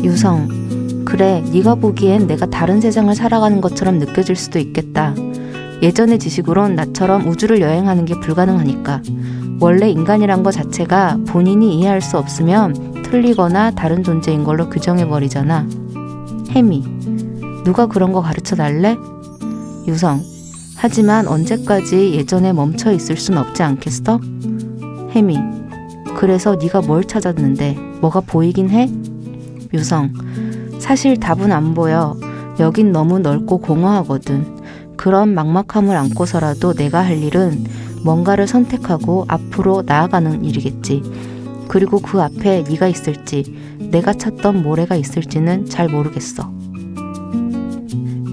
유성, 그래, 네가 보기엔 내가 다른 세상을 살아가는 것처럼 느껴질 수도 있겠다. 예전의 지식으론 나처럼 우주를 여행하는 게 불가능하니까. 원래 인간이란 것 자체가 본인이 이해할 수 없으면 틀리거나 다른 존재인 걸로 규정해버리잖아. 혜미, 누가 그런 거 가르쳐 달래? 유성, 하지만 언제까지 예전에 멈춰 있을 순 없지 않겠어? 혜미, 그래서 네가 뭘 찾았는데 뭐가 보이긴 해? 유성, 사실 답은 안 보여. 여긴 너무 넓고 공허하거든. 그런 막막함을 안고서라도 내가 할 일은 뭔가를 선택하고 앞으로 나아가는 일이겠지. 그리고 그 앞에 네가 있을지 내가 찾던 모래가 있을지는 잘 모르겠어.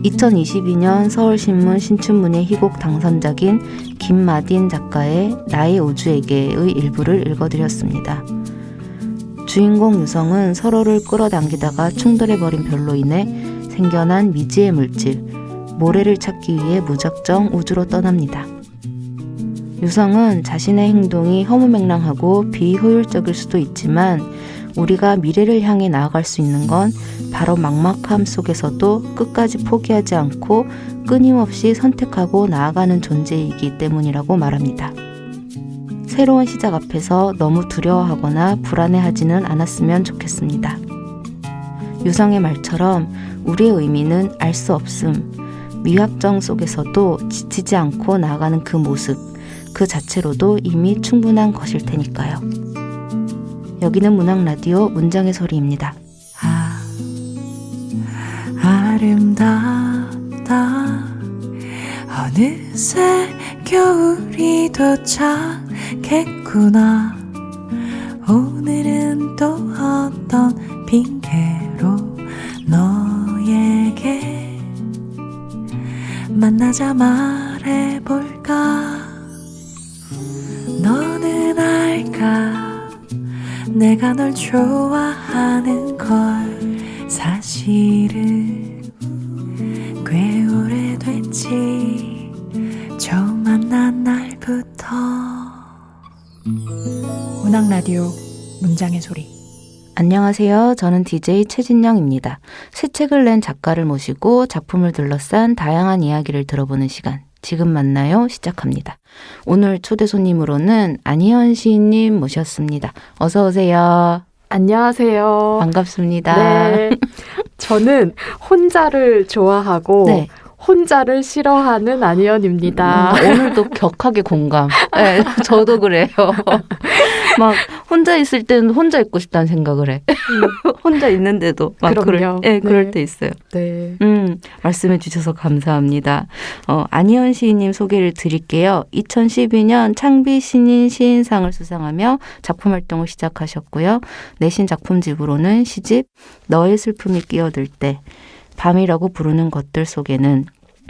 2022년 서울신문 신춘문예 희곡 당선작인 김마딘 작가의 나의 우주에게의 일부를 읽어드렸습니다. 주인공 유성은 서로를 끌어당기다가 충돌해버린 별로 인해 생겨난 미지의 물질, 모래를 찾기 위해 무작정 우주로 떠납니다. 유성은 자신의 행동이 허무맹랑하고 비효율적일 수도 있지만 우리가 미래를 향해 나아갈 수 있는 건 바로 막막함 속에서도 끝까지 포기하지 않고 끊임없이 선택하고 나아가는 존재이기 때문이라고 말합니다. 새로운 시작 앞에서 너무 두려워하거나 불안해하지는 않았으면 좋겠습니다. 유성의 말처럼 우리의 의미는 알 수 없음, 미확정 속에서도 지치지 않고 나아가는 그 모습, 그 자체로도 이미 충분한 것일 테니까요. 여기는 문학라디오 문장의 소리입니다. 아름답다. 어느새 겨울이 도착했구나. 오늘은 또 어떤 핑계로 너에게 만나자 말해볼까. 너는 알까, 내가 널 좋아하는 걸. 사실은 꽤 오래됐지, 처음 만난 날부터. 문학라디오 문장의 소리. 안녕하세요. 저는 DJ 최진영입니다. 새 책을 낸 작가를 모시고 작품을 둘러싼 다양한 이야기를 들어보는 시간, 지금 만나요 시작합니다. 오늘 초대 손님으로는 안희연 시인님 모셨습니다. 어서 오세요. 안녕하세요. 반갑습니다. 네. 저는 혼자를 좋아하고 네. 혼자를 싫어하는 안희연입니다. 오늘도 격하게 공감. 네, 저도 그래요. 막 혼자 있을 때는 혼자 있고 싶다는 생각을 해. 혼자 있는데도 막 그럼요. 그럴 네. 때 있어요. 네. 말씀해 주셔서 감사합니다. 안희연 시인님 소개를 드릴게요. 2012년 창비 신인 시인상을 수상하며 작품 활동을 시작하셨고요. 내신 작품집으로는 시집 너의 슬픔이 끼어들 때, 밤이라고 부르는 것들 속에는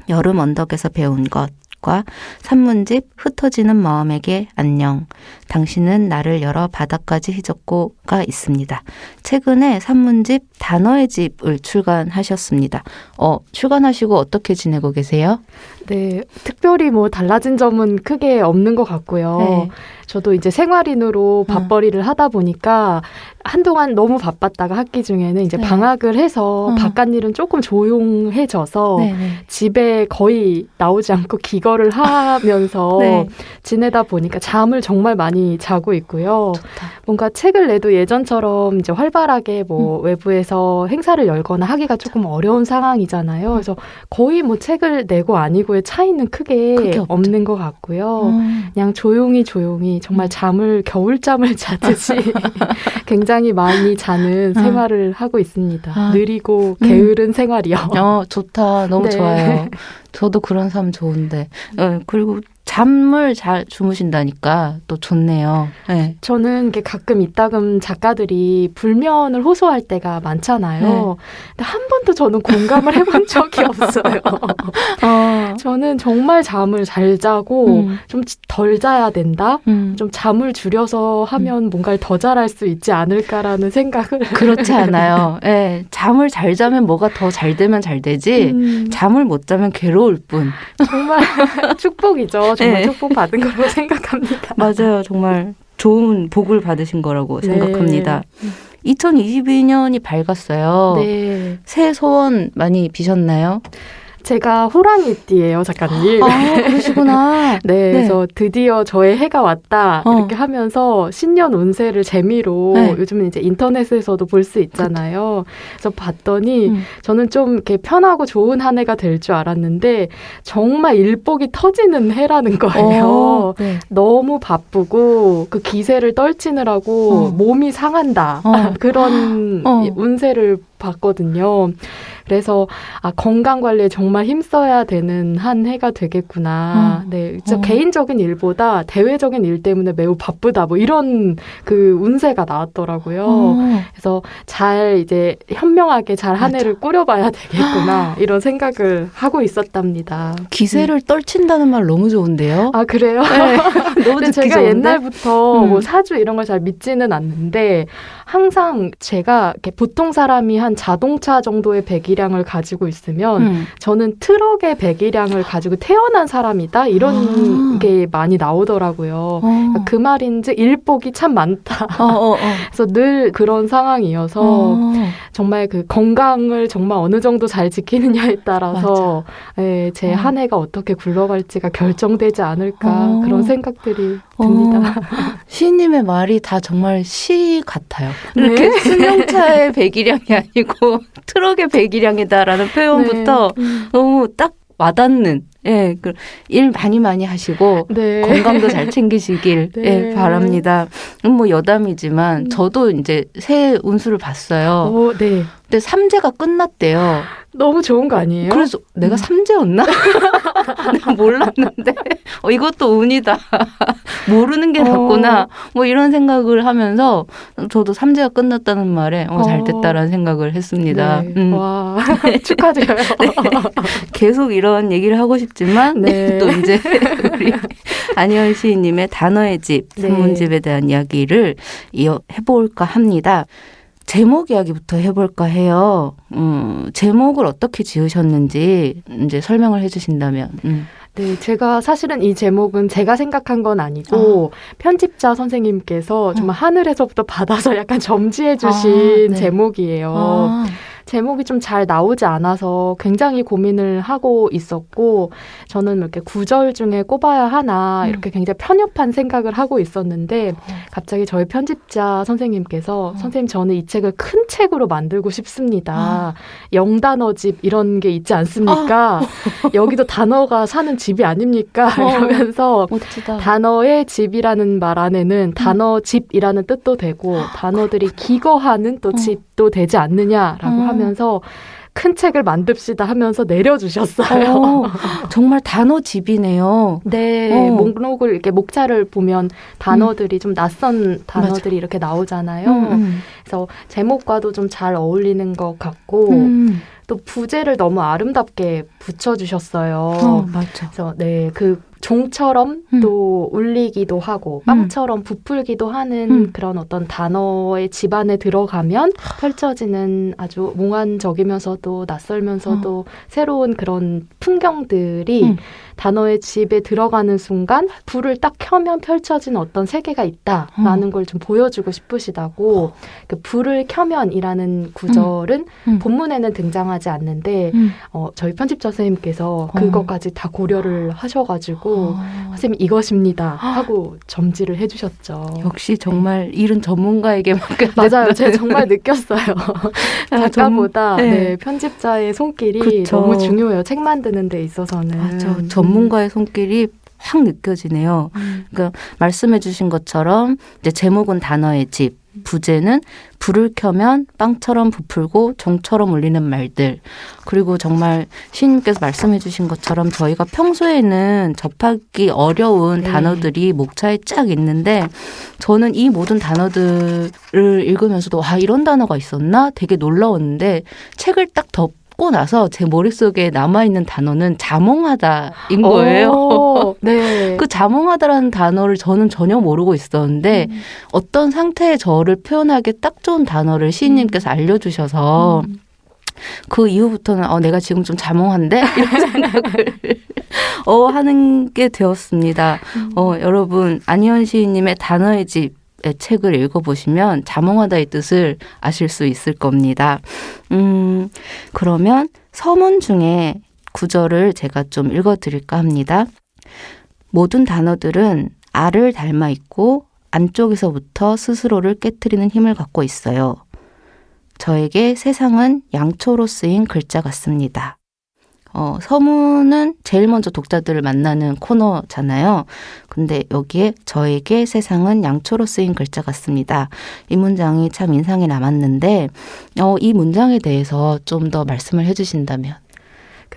여름 언덕에서 배운 것과 산문집 흩어지는 마음에게 안녕, 당신은 나를 열어 바다까지 휘젓고가 있습니다. 최근에 산문집 단어의 집을 출간하셨습니다. 출간하시고 어떻게 지내고 계세요? 네. 특별히 뭐 달라진 점은 크게 없는 것 같고요. 네. 저도 이제 생활인으로 밥벌이를 하다 보니까 한동안 너무 바빴다가 학기 중에는 이제 네. 방학을 해서 바깥 일은 조금 조용해져서 네네. 집에 거의 나오지 않고 기거를 하면서 네. 지내다 보니까 잠을 정말 많이 자고 있고요. 좋다. 뭔가 책을 내도 예전처럼 이제 활발하게 뭐 외부에서 행사를 열거나 하기가 조금 어려운 상황이잖아요. 그래서 거의 뭐 책을 내고 아니고의 차이는 크게 없죠. 없는 것 같고요. 그냥 조용히 정말 잠을 겨울잠을 자듯이 굉장히 많이 자는 생활을 하고 있습니다. 느리고 게으른 생활이요. 좋다. 너무 네. 좋아요. 저도 그런 삶 좋은데. 그리고 잠을 잘 주무신다니까 또 좋네요. 네. 저는 이게 가끔 이따금 작가들이 불면을 호소할 때가 많잖아요. 네. 근데 한 번도 저는 공감을 해본 적이 없어요. 저는 정말 잠을 잘 자고 좀 덜 자야 된다. 좀 잠을 줄여서 하면 뭔가를 더 잘할 수 있지 않을까라는 생각을. 그렇지 않아요. 네. 잠을 잘 자면 뭐가 더 잘 되면 잘 되지. 잠을 못 자면 괴로울 뿐. 정말 축복이죠. 정말 네. 축복받은 거라고 생각합니다. 맞아요. 정말 좋은 복을 받으신 거라고 네. 생각합니다. 2022년이 밝았어요. 네. 새해 소원 많이 비셨나요? 제가 호랑이띠예요, 작가님. 그러시구나. 네, 그래서 드디어 저의 해가 왔다 이렇게 하면서 신년 운세를 재미로 요즘은 이제 인터넷에서도 볼 수 있잖아요. 그래서 봤더니 저는 좀 이렇게 편하고 좋은 한 해가 될 줄 알았는데 정말 일복이 터지는 해라는 거예요. 네. 너무 바쁘고 그 기세를 떨치느라고 몸이 상한다. 그런 운세를 봤거든요. 그래서 건강 관리에 정말 힘써야 되는 한 해가 되겠구나. 네, 진짜 개인적인 일보다 대외적인 일 때문에 매우 바쁘다. 뭐 이런 그 운세가 나왔더라고요. 그래서 잘 이제 현명하게 잘 한 해를 꾸려봐야 되겠구나. 이런 생각을 하고 있었답니다. 기세를 떨친다는 말 너무 좋은데요? 아, 그래요? 네. 너무 듣기 제가 좋은데? 옛날부터 뭐 사주 이런 걸 잘 믿지는 않는데 항상 제가 이렇게 보통 사람이 한 자동차 정도의 배기량을 가지고 있으면 저는 트럭의 배기량을 가지고 태어난 사람이다 이런 게 많이 나오더라고요. 그러니까 그 말인즉 일복이 참 많다. 그래서 늘 그런 상황이어서 정말 그 건강을 정말 어느 정도 잘 지키느냐에 따라서 제 한 해가 어떻게 굴러갈지가 결정되지 않을까 그런 생각들이 듭니다. 시인님의 말이 다 정말 시 같아요. 이렇게 승용차의 배기량이 아니고 트럭의 배기량이다라는 표현부터 너무 딱 와닿는 일 많이 하시고 건강도 잘 챙기시길 바랍니다. 뭐 여담이지만 저도 이제 새해 운수를 봤어요. 근데 삼재가 끝났대요. 너무 좋은 거 아니에요? 그래서 내가 삼재였나? 내가 몰랐는데 이것도 운이다. 모르는 게 낫구나. 뭐 이런 생각을 하면서 저도 삼재가 끝났다는 말에 잘 됐다라는 생각을 했습니다. 와, 축하드려요. 계속 이런 얘기를 하고 싶지만 또 이제 우리 안희연 시인님의 단어의 집, 산문집에 대한 이야기를 해볼까 합니다. 제목 이야기부터 해볼까 해요. 제목을 어떻게 지으셨는지 이제 설명을 해주신다면. 네, 제가 사실은 이 제목은 제가 생각한 건 아니고 편집자 선생님께서 정말 하늘에서부터 받아서 약간 점지해 주신 제목이에요. 제목이 좀 잘 나오지 않아서 굉장히 고민을 하고 있었고 저는 이렇게 구절 중에 꼽아야 하나 이렇게 굉장히 편협한 생각을 하고 있었는데 갑자기 저희 편집자 선생님께서 선생님 저는 이 책을 큰 책으로 만들고 싶습니다. 0단어집 이런 게 있지 않습니까? 여기도 단어가 사는 집이 아닙니까? 이러면서 멋지다. 단어의 집이라는 말 안에는 단어 집이라는 뜻도 되고 단어들이 기거하는 또 집도 되지 않느냐라고 하면서 큰 책을 만듭시다 하면서 내려주셨어요. 정말 단어집이네요. 네, 목록을 이렇게 목차를 보면 단어들이 좀 낯선 단어들이 이렇게 나오잖아요. 그래서 제목과도 좀 잘 어울리는 것 같고 또 부제를 너무 아름답게 붙여주셨어요. 맞아. 그래서 그 종처럼 또 울리기도 하고 빵처럼 부풀기도 하는 그런 어떤 단어의 집 안에 들어가면 펼쳐지는 아주 몽환적이면서도 낯설면서도 새로운 그런 풍경들이 단어의 집에 들어가는 순간 불을 딱 켜면 펼쳐지는 어떤 세계가 있다라는 걸 좀 보여주고 싶으시다고 그 불을 켜면이라는 구절은 본문에는 등장하지 않는데 저희 편집자 선생님께서 그것까지 다 고려를 하셔가지고 선생님 이것입니다 하고 점지를 해주셨죠. 역시 정말 일은 전문가에게 맡겼다. 맞아요. 제가 정말 느꼈어요. 작가보다 편집자의 손길이 너무 중요해요. 책 만드는 데 있어서는. 맞아. 전문가의 손길이 확 느껴지네요. 그러니까 말씀해 주신 것처럼 이제 제목은 단어의 집, 부제는 불을 켜면 빵처럼 부풀고 종처럼 울리는 말들. 그리고 정말 시인님께서 말씀해 주신 것처럼 저희가 평소에는 접하기 어려운 단어들이 목차에 쫙 있는데 저는 이 모든 단어들을 읽으면서도 와 이런 단어가 있었나? 되게 놀라웠는데 책을 딱 덮고 나서 제 머릿속에 남아있는 단어는 자몽하다인 거예요. 그 자몽하다라는 단어를 저는 전혀 모르고 있었는데 어떤 상태의 저를 표현하기 딱 좋은 단어를 시인님께서 알려주셔서 그 이후부터는 내가 지금 좀 자몽한데? 이런 생각을 하는 게 되었습니다. 여러분 안희연 시인님의 단어의 집 책을 읽어보시면 자몽하다의 뜻을 아실 수 있을 겁니다. 그러면 서문 중에 구절을 제가 좀 읽어드릴까 합니다. 모든 단어들은 알을 닮아 있고 안쪽에서부터 스스로를 깨트리는 힘을 갖고 있어요. 저에게 세상은 양초로 쓰인 글자 같습니다. 서문은 제일 먼저 독자들을 만나는 코너잖아요. 근데 여기에 저에게 세상은 양초로 쓰인 글자 같습니다. 이 문장이 참 인상이 남았는데 이 문장에 대해서 좀 더 말씀을 해주신다면.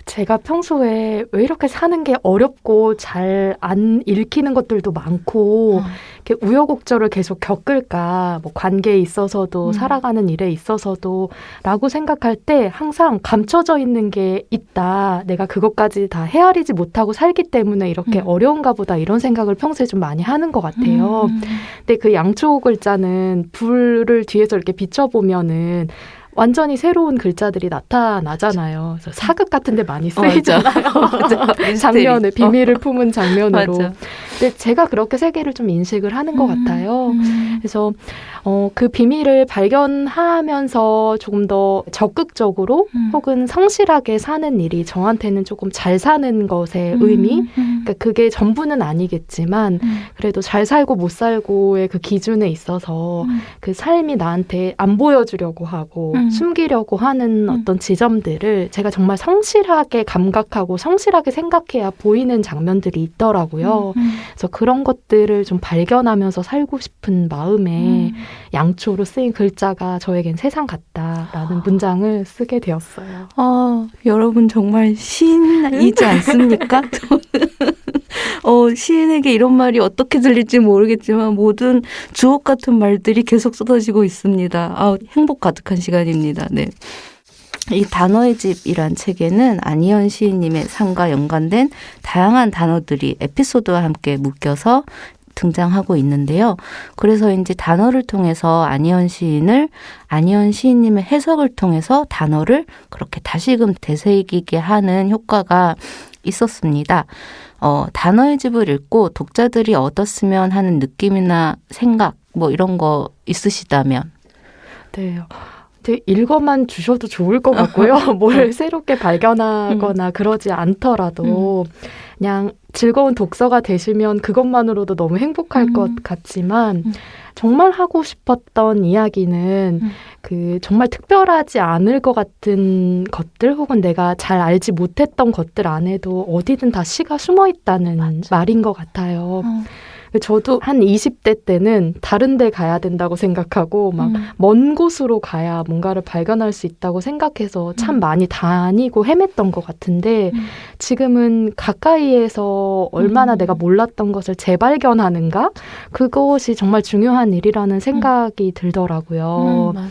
제가 평소에 왜 이렇게 사는 게 어렵고 잘 안 읽히는 것들도 많고 이렇게 우여곡절을 계속 겪을까, 뭐 관계에 있어서도 살아가는 일에 있어서도 라고 생각할 때 항상 감춰져 있는 게 있다. 내가 그것까지 다 헤아리지 못하고 살기 때문에 이렇게 어려운가 보다 이런 생각을 평소에 좀 많이 하는 것 같아요. 근데 그 양초 글자는 불을 뒤에서 이렇게 비춰보면은 완전히 새로운 글자들이 나타나잖아요. 그래서 사극 같은 데 많이 쓰이잖아요. 장면에 비밀을 품은 장면으로. 맞아. 근데 제가 그렇게 세계를 좀 인식을 하는 것 같아요. 그래서 그 비밀을 발견하면서 조금 더 적극적으로 혹은 성실하게 사는 일이 저한테는 조금 잘 사는 것의 의미? 그러니까 그게 전부는 아니겠지만 그래도 잘 살고 못 살고의 그 기준에 있어서 그 삶이 나한테 안 보여주려고 하고 숨기려고 하는 어떤 지점들을 제가 정말 성실하게 감각하고 성실하게 생각해야 보이는 장면들이 있더라고요. 그래서 그런 것들을 좀 발견하면서 살고 싶은 마음에 양초로 쓰인 글자가 저에겐 세상 같다라는 문장을 쓰게 되었어요. 여러분 정말 시인이지 않습니까? 시인에게 이런 말이 어떻게 들릴지 모르겠지만 모든 주옥 같은 말들이 계속 쏟아지고 있습니다. 행복 가득한 시간입니다. 네. 이 단어의 집이란 책에는 안희연 시인님의 삶과 연관된 다양한 단어들이 에피소드와 함께 묶여서 등장하고 있는데요. 그래서 이제 단어를 통해서 안희연 시인님의 해석을 통해서 단어를 그렇게 다시금 되새기게 하는 효과가 있었습니다. 단어의 집을 읽고 독자들이 얻었으면 하는 느낌이나 생각 뭐 이런 거 있으시다면? 네. 읽어만 주셔도 좋을 것 같고요. 뭘 새롭게 발견하거나 그러지 않더라도 그냥 즐거운 독서가 되시면 그것만으로도 너무 행복할 것 같지만 정말 하고 싶었던 이야기는 그 정말 특별하지 않을 것 같은 것들 혹은 내가 잘 알지 못했던 것들 안에도 어디든 다 시가 숨어 있다는 말인 것 같아요. 저도 한 20대 때는 다른 데 가야 된다고 생각하고 막 먼 곳으로 가야 뭔가를 발견할 수 있다고 생각해서 참 많이 다니고 헤맸던 것 같은데 지금은 가까이에서 얼마나 내가 몰랐던 것을 재발견하는가? 그것이 정말 중요한 일이라는 생각이 들더라고요. 맞아.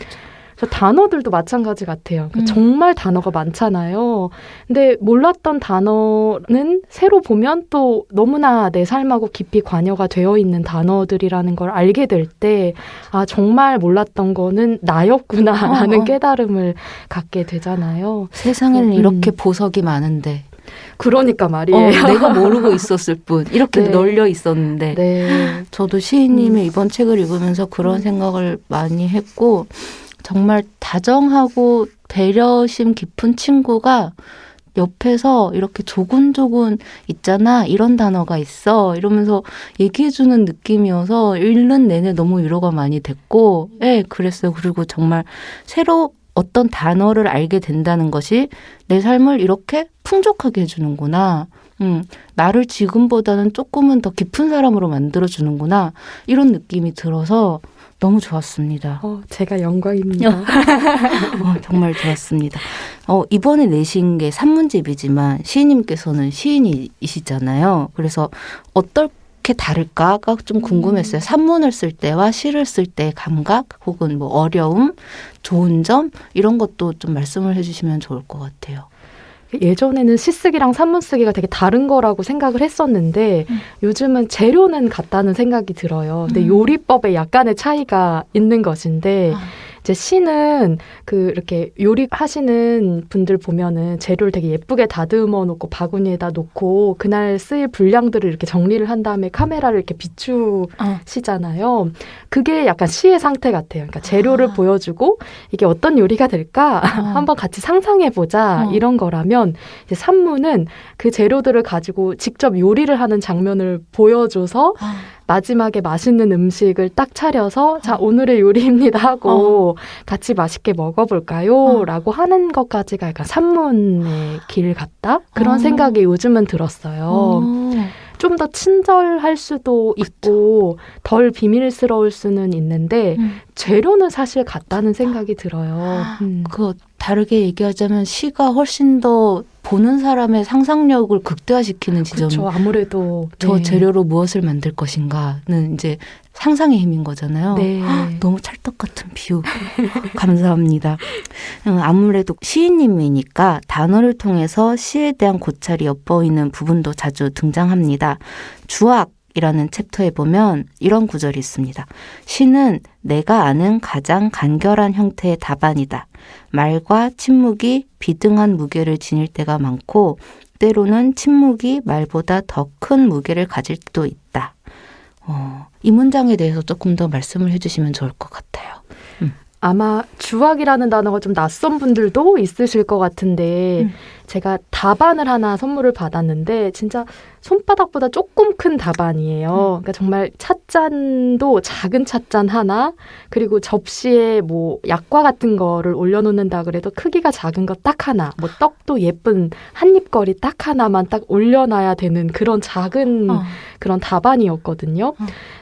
단어들도 마찬가지 같아요. 그러니까 정말 단어가 많잖아요. 근데 몰랐던 단어는 새로 보면 또 너무나 내 삶하고 깊이 관여가 되어 있는 단어들이라는 걸 알게 될 때 정말 몰랐던 거는 나였구나라는 깨달음을 갖게 되잖아요. 세상에는 이렇게 보석이 많은데 그러니까 말이에요. 내가 모르고 있었을 뿐 이렇게 네. 널려 있었는데 네. 저도 시인님의 이번 책을 읽으면서 그런 생각을 많이 했고 정말 다정하고 배려심 깊은 친구가 옆에서 이렇게 조곤조곤 있잖아. 이런 단어가 있어. 이러면서 얘기해주는 느낌이어서 읽는 내내 너무 위로가 많이 됐고 그랬어요. 그리고 정말 새로 어떤 단어를 알게 된다는 것이 내 삶을 이렇게 풍족하게 해주는구나. 나를 지금보다는 조금은 더 깊은 사람으로 만들어주는구나. 이런 느낌이 들어서 너무 좋았습니다. 제가 영광입니다. 정말 좋았습니다. 이번에 내신 게 산문집이지만 시인님께서는 시인이시잖아요. 그래서 어떻게 다를까가 좀 궁금했어요. 산문을 쓸 때와 시를 쓸 때의 감각 혹은 뭐 어려움, 좋은 점 이런 것도 좀 말씀을 해주시면 좋을 것 같아요. 예전에는 시쓰기랑 산문쓰기가 되게 다른 거라고 생각을 했었는데 요즘은 재료는 같다는 생각이 들어요. 근데 요리법에 약간의 차이가 있는 것인데 이제 시는 그 이렇게 요리하시는 분들 보면은 재료를 되게 예쁘게 다듬어 놓고 바구니에다 놓고 그날 쓸 분량들을 이렇게 정리를 한 다음에 카메라를 이렇게 비추시잖아요. 그게 약간 시의 상태 같아요. 그러니까 재료를 보여주고 이게 어떤 요리가 될까 한번 같이 상상해보자 이런 거라면 이제 산문은 그 재료들을 가지고 직접 요리를 하는 장면을 보여줘서 마지막에 맛있는 음식을 딱 차려서 자 오늘의 요리입니다 하고 같이 맛있게 먹어볼까요? 라고 하는 것까지가 약간 산문의 길 같다? 그런 생각이 요즘은 들었어요. 좀 더 친절할 수도 있고 덜 비밀스러울 수는 있는데 재료는 사실 같다는 생각이 들어요. 그 다르게 얘기하자면 시가 훨씬 더 보는 사람의 상상력을 극대화시키는 지점. 그렇죠. 아무래도 저 네. 재료로 무엇을 만들 것인가는 이제 상상의 힘인 거잖아요. 네. 너무 찰떡 같은 비유. 감사합니다. 아무래도 시인님이니까 단어를 통해서 시에 대한 고찰이 엿보이는 부분도 자주 등장합니다. 주악이라는 챕터에 보면 이런 구절이 있습니다. 시는 내가 아는 가장 간결한 형태의 답안이다. 말과 침묵이 비등한 무게를 지닐 때가 많고 때로는 침묵이 말보다 더 큰 무게를 가질 때도 있다. 이 문장에 대해서 조금 더 말씀을 해주시면 좋을 것 같아요. 아마 주악이라는 단어가 좀 낯선 분들도 있으실 것 같은데 제가 답안을 하나 선물을 받았는데 진짜 손바닥보다 조금 큰 답안이에요. 그러니까 정말 찻잔도 작은 찻잔 하나 그리고 접시에 뭐 약과 같은 거를 올려놓는다 그래도 크기가 작은 거 딱 하나 뭐 떡도 예쁜 한입거리 딱 하나만 딱 올려놔야 되는 그런 작은 그런 답안이었거든요.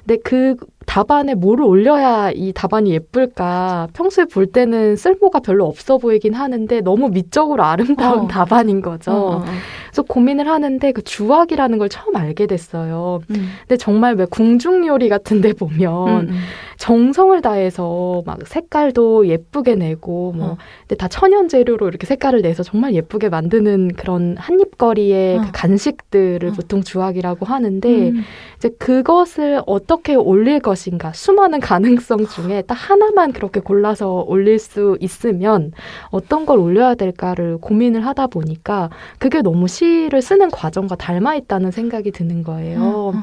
근데 그 답안에 뭐를 올려야 이 답안이 예쁠까 평소에 볼 때는 쓸모가 별로 없어 보이긴 하는데 너무 미적으로 아름다운 답안인 거죠. 그래서 고민을 하는데 그 주악이라는 걸 처음 알게 됐어요. 근데 정말 왜 궁중 요리 같은 데 보면 정성을 다해서 막 색깔도 예쁘게 내고 뭐 근데 다 천연 재료로 이렇게 색깔을 내서 정말 예쁘게 만드는 그런 한입거리의 그 간식들을 보통 주악이라고 하는데 이제 그것을 어떻게 올릴 것인가 수많은 가능성 중에 딱 하나만 그렇게 골라서 올릴 수 있으면 어떤 걸 올려야 될까를 고민을 하다 보니까 그게 너무 시를 쓰는 과정과 닮아 있다는 생각이 드는 거예요.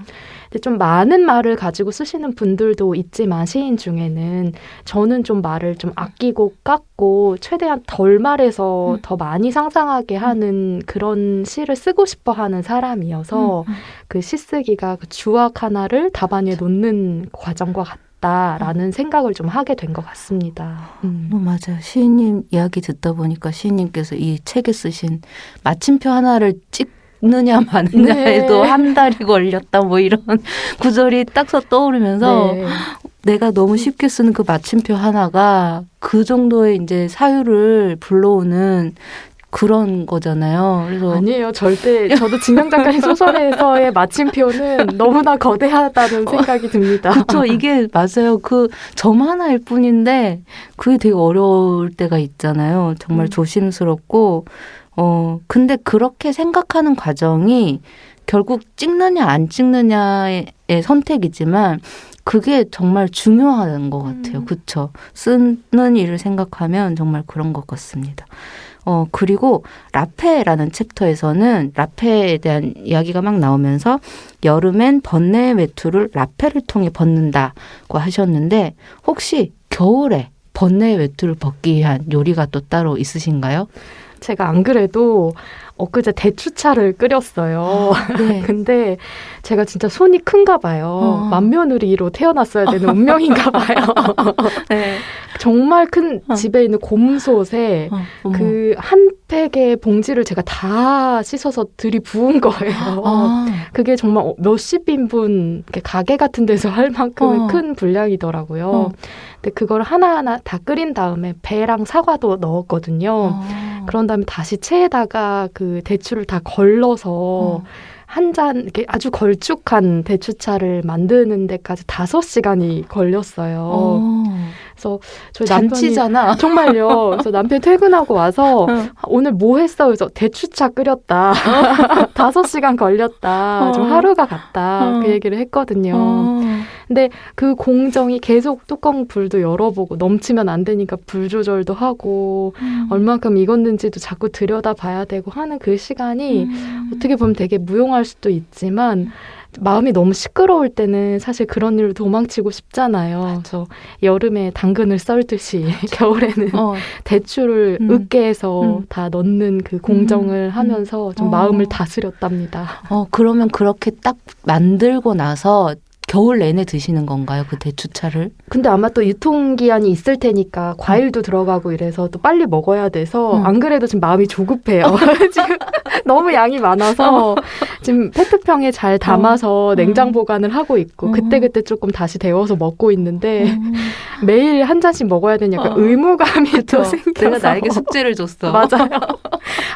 근데 좀 많은 말을 가지고 쓰시는 분들도 있지만 시인 중에는 저는 좀 말을 좀 아끼고 깎고 최대한 덜 말해서 더 많이 상상하게 하는 그런 시를 쓰고 싶어 하는 사람이어서 그 시쓰기가 그 주악 하나를 답안에 놓는 과정과 같다라는 생각을 좀 하게 된 것 같습니다. 맞아요. 시인님 이야기 듣다 보니까 시인님께서 이 책에 쓰신 마침표 하나를 찍느냐 마느냐에도 네. 한 달이 걸렸다 뭐 이런 구절이 딱 떠오르면서 네. 내가 너무 쉽게 쓰는 그 마침표 하나가 그 정도의 이제 사유를 불러오는 그런 거잖아요. 그래서 아니에요. 절대 저도 진영 작가님 소설에서의 마침표는 너무나 거대하다는 생각이 듭니다. 그렇죠. 이게 맞아요. 그 점 하나일 뿐인데 그게 되게 어려울 때가 있잖아요. 정말 조심스럽고 근데 그렇게 생각하는 과정이 결국 찍느냐 안 찍느냐의 선택이지만 그게 정말 중요한 것 같아요. 그렇죠. 쓰는 일을 생각하면 정말 그런 것 같습니다. 그리고 라페라는 챕터에서는 라페에 대한 이야기가 막 나오면서 여름엔 번뇌의 외투를 라페를 통해 벗는다고 하셨는데 혹시 겨울에 번뇌의 외투를 벗기 위한 요리가 또 따로 있으신가요? 제가 안 그래도 엊그제 대추차를 끓였어요. 네. 근데 제가 진짜 손이 큰가 봐요. 맏며느리로 태어났어야 되는 운명인가 봐요. 네. 정말 큰 집에 있는 곰솥에 그 한 팩의 봉지를 제가 다 씻어서 들이부은 거예요. 그게 정말 몇십 인분 가게 같은 데서 할 만큼 큰 분량이더라고요. 근데 그걸 하나하나 다 끓인 다음에 배랑 사과도 넣었거든요. 그런 다음에 다시 체에다가 그 대추를 다 걸러서 한 잔 이렇게 아주 걸쭉한 대추차를 만드는 데까지 5시간이 걸렸어요. 그래서 저희 잔치잖아. 정말요. 그래서 남편 퇴근하고 와서 오늘 뭐 했어? 그래서 대추차 끓였다. 5시간 걸렸다. 좀 하루가 갔다. 그 얘기를 했거든요. 근데 그 공정이 계속 뚜껑 불도 열어보고 넘치면 안 되니까 불 조절도 하고 얼만큼 익었는지도 자꾸 들여다봐야 되고 하는 그 시간이 어떻게 보면 되게 무용할 수도 있지만 마음이 너무 시끄러울 때는 사실 그런 일로 도망치고 싶잖아요. 그래서 여름에 당근을 썰듯이 겨울에는 대추를 으깨서 다 넣는 그 공정을 하면서 좀 마음을 다스렸답니다. 그러면 그렇게 딱 만들고 나서 겨울 내내 드시는 건가요? 그 대추차를? 근데 아마 또 유통기한이 있을 테니까 과일도 들어가고 이래서 또 빨리 먹어야 돼서 안 그래도 지금 마음이 조급해요. 지금 너무 양이 많아서 지금 페트병에 잘 담아서 냉장 보관을 하고 있고 그때그때 조금 다시 데워서 먹고 있는데 매일 한 잔씩 먹어야 되니까 의무감이 또 생겨서 내가 나에게 숙제를 줬어. 맞아요.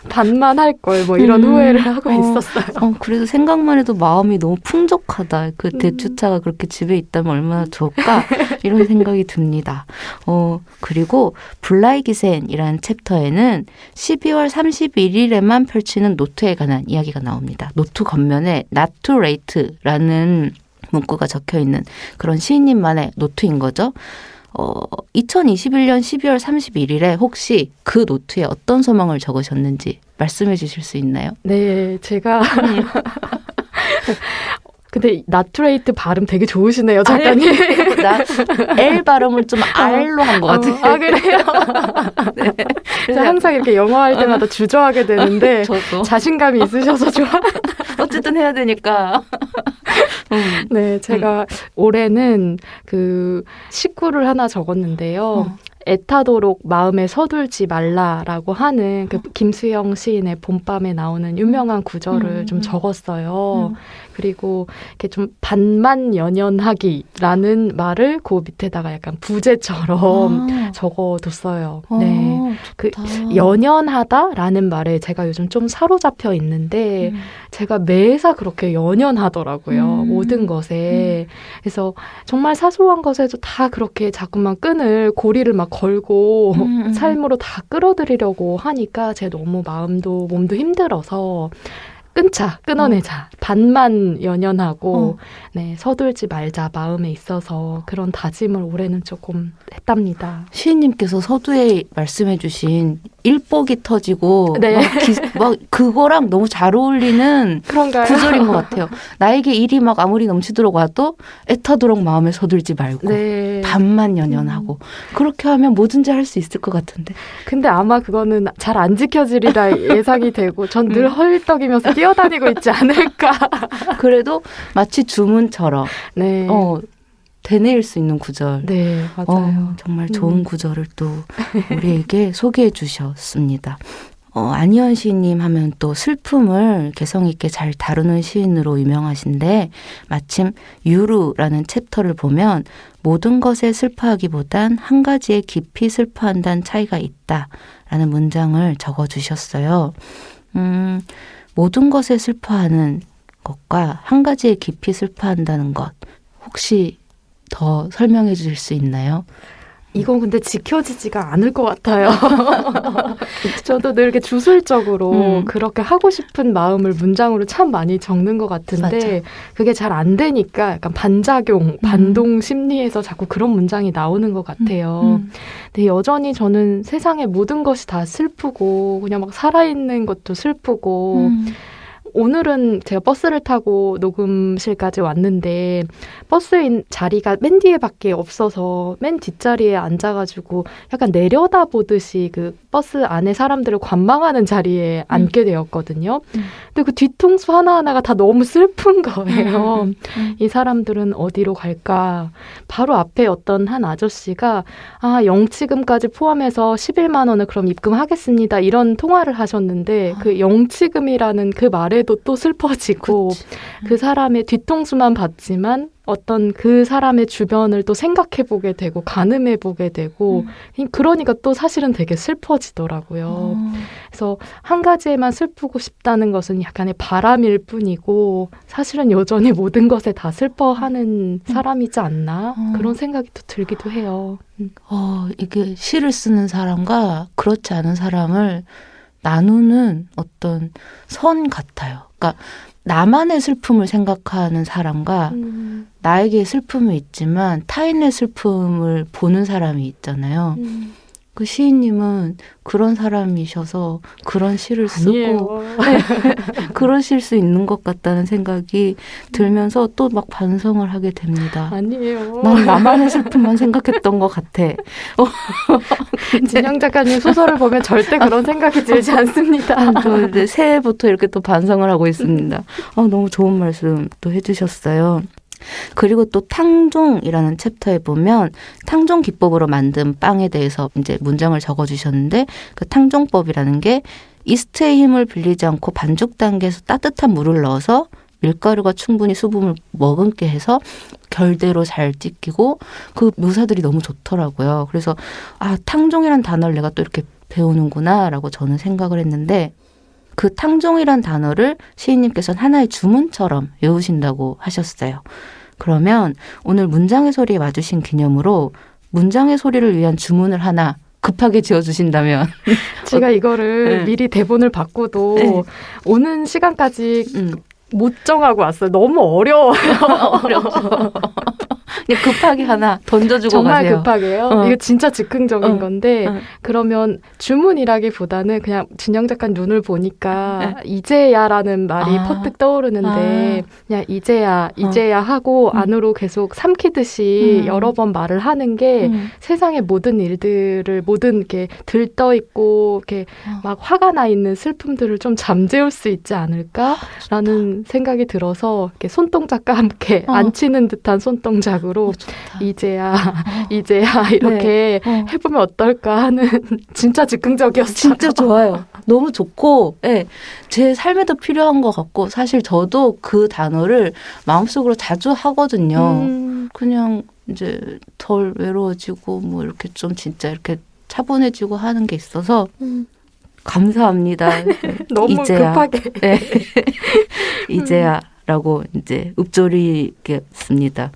반만 할 걸 뭐 이런 후회를 하고 있었어요. 그래도 생각만 해도 마음이 너무 풍족하다. 그 대추차가 그렇게 집에 있다면 얼마나 좋을까? 이런 생각이 듭니다. 그리고 블라이기센이라는 챕터에는 12월 31일에만 펼치는 노트에 관한 이야기가 나옵니다. 노트 겉면에 not too late라는 문구가 적혀 있는 그런 시인님만의 노트인 거죠. 2021년 12월 31일에 혹시 그 노트에 어떤 소망을 적으셨는지 말씀해 주실 수 있나요? 네, 제가 근데 나트레이트 발음 되게 좋으시네요, 작가님. 나 L 발음을 좀 R로 한 것 같아요. 아, 그래요? 네. 그래서 항상 이렇게 영어 할 때마다 주저하게 되는데 저도. 자신감이 있으셔서 좋아. 어쨌든 해야 되니까. 네, 제가 올해는 그 식구를 하나 적었는데요. 애타도록 마음에 서둘지 말라라고 하는 그 김수영 시인의 봄밤에 나오는 유명한 구절을 좀 적었어요. 그리고 이렇게 좀 반만연연하기라는 말을 그 밑에다가 약간 부제처럼 적어뒀어요. 네, 그 연연하다라는 말에 제가 요즘 좀 사로잡혀 있는데 제가 매사 그렇게 연연하더라고요. 모든 것에. 그래서 정말 사소한 것에도 다 그렇게 자꾸만 끈을 고리를 막 걸고 삶으로 다 끌어들이려고 하니까 제 너무 마음도 몸도 힘들어서 끊어내자. 반만 연연하고 네, 서둘지 말자 마음에 있어서 그런 다짐을 올해는 조금 했답니다. 시인님께서 서두에 말씀해 주신 일복이 터지고 네. 막 그거랑 너무 잘 어울리는 그런가요? 구절인 것 같아요. 나에게 일이 막 아무리 넘치도록 와도 애타도록 마음에 서둘지 말고 네. 반만 연연하고 그렇게 하면 뭐든지 할 수 있을 것 같은데. 근데 아마 그거는 잘 안 지켜지리라 예상이 되고 전 늘 헐떡이면서 뛰어다니고 있지 않을까. 그래도 마치 주문처럼 네. 되뇌일 수 있는 구절. 네, 맞아요. 정말 좋은 구절을 또 우리에게 소개해 주셨습니다. 안희연 시인님 하면 또 슬픔을 개성 있게 잘 다루는 시인으로 유명하신데 마침 유루라는 챕터를 보면 모든 것에 슬퍼하기보단 한 가지에 깊이 슬퍼한다는 차이가 있다라는 문장을 적어주셨어요. 모든 것에 슬퍼하는 것과 한 가지에 깊이 슬퍼한다는 것 혹시 더 설명해 주실 수 있나요? 이건 근데 지켜지지가 않을 것 같아요. 저도 늘 이렇게 주술적으로 그렇게 하고 싶은 마음을 문장으로 참 많이 적는 것 같은데 맞아. 그게 잘 안 되니까 약간 반작용, 반동 심리에서 자꾸 그런 문장이 나오는 것 같아요. 근데 여전히 저는 세상의 모든 것이 다 슬프고 그냥 막 살아있는 것도 슬프고 오늘은 제가 버스를 타고 녹음실까지 왔는데 버스에 자리가 맨 뒤에밖에 없어서 맨 뒷자리에 앉아가지고 약간 내려다보듯이 그 버스 안에 사람들을 관망하는 자리에 앉게 되었거든요. 근데 그 뒤통수 하나하나가 다 너무 슬픈 거예요. 이 사람들은 어디로 갈까? 바로 앞에 어떤 한 아저씨가 영치금까지 포함해서 11만 원을 그럼 입금하겠습니다. 이런 통화를 하셨는데 그 영치금이라는 그 말에도 또 슬퍼지고 그 사람의 뒤통수만 봤지만 어떤 그 사람의 주변을 또 생각해보게 되고 가늠해보게 되고 그러니까 또 사실은 되게 슬퍼지더라고요. 그래서 한 가지에만 슬프고 싶다는 것은 약간의 바람일 뿐이고 사실은 여전히 모든 것에 다 슬퍼하는 사람이지 않나 그런 생각이 또 들기도 해요. 이게 시를 쓰는 사람과 그렇지 않은 사람을 나누는 어떤 선 같아요. 그러니까 나만의 슬픔을 생각하는 사람과 나에게 슬픔이 있지만 타인의 슬픔을 보는 사람이 있잖아요. 그 시인님은 그런 사람이셔서 그런 시를 쓰고 그러실 수 있는 것 같다는 생각이 들면서 또 막 반성을 하게 됩니다. 아니에요. 난 나만의 슬픔만 생각했던 것 같아. 진영 작가님 소설을 보면 절대 그런 생각이 들지 않습니다. 저 이제 새해부터 이렇게 또 반성을 하고 있습니다. 너무 좋은 말씀 또 해주셨어요. 그리고 또 탕종이라는 챕터에 보면 탕종 기법으로 만든 빵에 대해서 이제 문장을 적어주셨는데 그 탕종법이라는 게 이스트의 힘을 빌리지 않고 반죽 단계에서 따뜻한 물을 넣어서 밀가루가 충분히 수분을 머금게 해서 결대로 잘 찢기고 그 묘사들이 너무 좋더라고요. 그래서 탕종이란 단어를 내가 또 이렇게 배우는구나라고 저는 생각을 했는데 그 탕종이란 단어를 시인님께서는 하나의 주문처럼 외우신다고 하셨어요. 그러면 오늘 문장의 소리에 와주신 기념으로 문장의 소리를 위한 주문을 하나 급하게 지어주신다면 제가 이거를 미리 대본을 받고도 오는 시간까지 못 정하고 왔어요. 너무 어려워요. 어려워. 그냥 급하게 하나 던져주고 정말 가세요. 급하게요. 이거 진짜 즉흥적인 건데 그러면 주문이라기보다는 그냥 진영 작가 눈을 보니까 이제야라는 말이 퍼뜩 떠오르는데 그냥 이제야 하고 안으로 계속 삼키듯이 여러 번 말을 하는 게 세상의 모든 일들을 모든 이렇게 들떠 있고 이렇게 막 화가 나 있는 슬픔들을 좀 잠재울 수 있지 않을까라는 생각이 들어서 이렇게 손동작과 함께 안 치는 듯한 손동작으로 이제야 이렇게 해보면 어떨까 하는 진짜 즉흥적이었어요. 진짜 좋아요. 너무 좋고 제 삶에도 필요한 것 같고 사실 저도 그 단어를 마음속으로 자주 하거든요. 그냥 이제 덜 외로워지고 뭐 이렇게 좀 진짜 이렇게 차분해지고 하는 게 있어서 감사합니다. 너무 이제야. 급하게. 이제야라고 이제 읊조리겠습니다.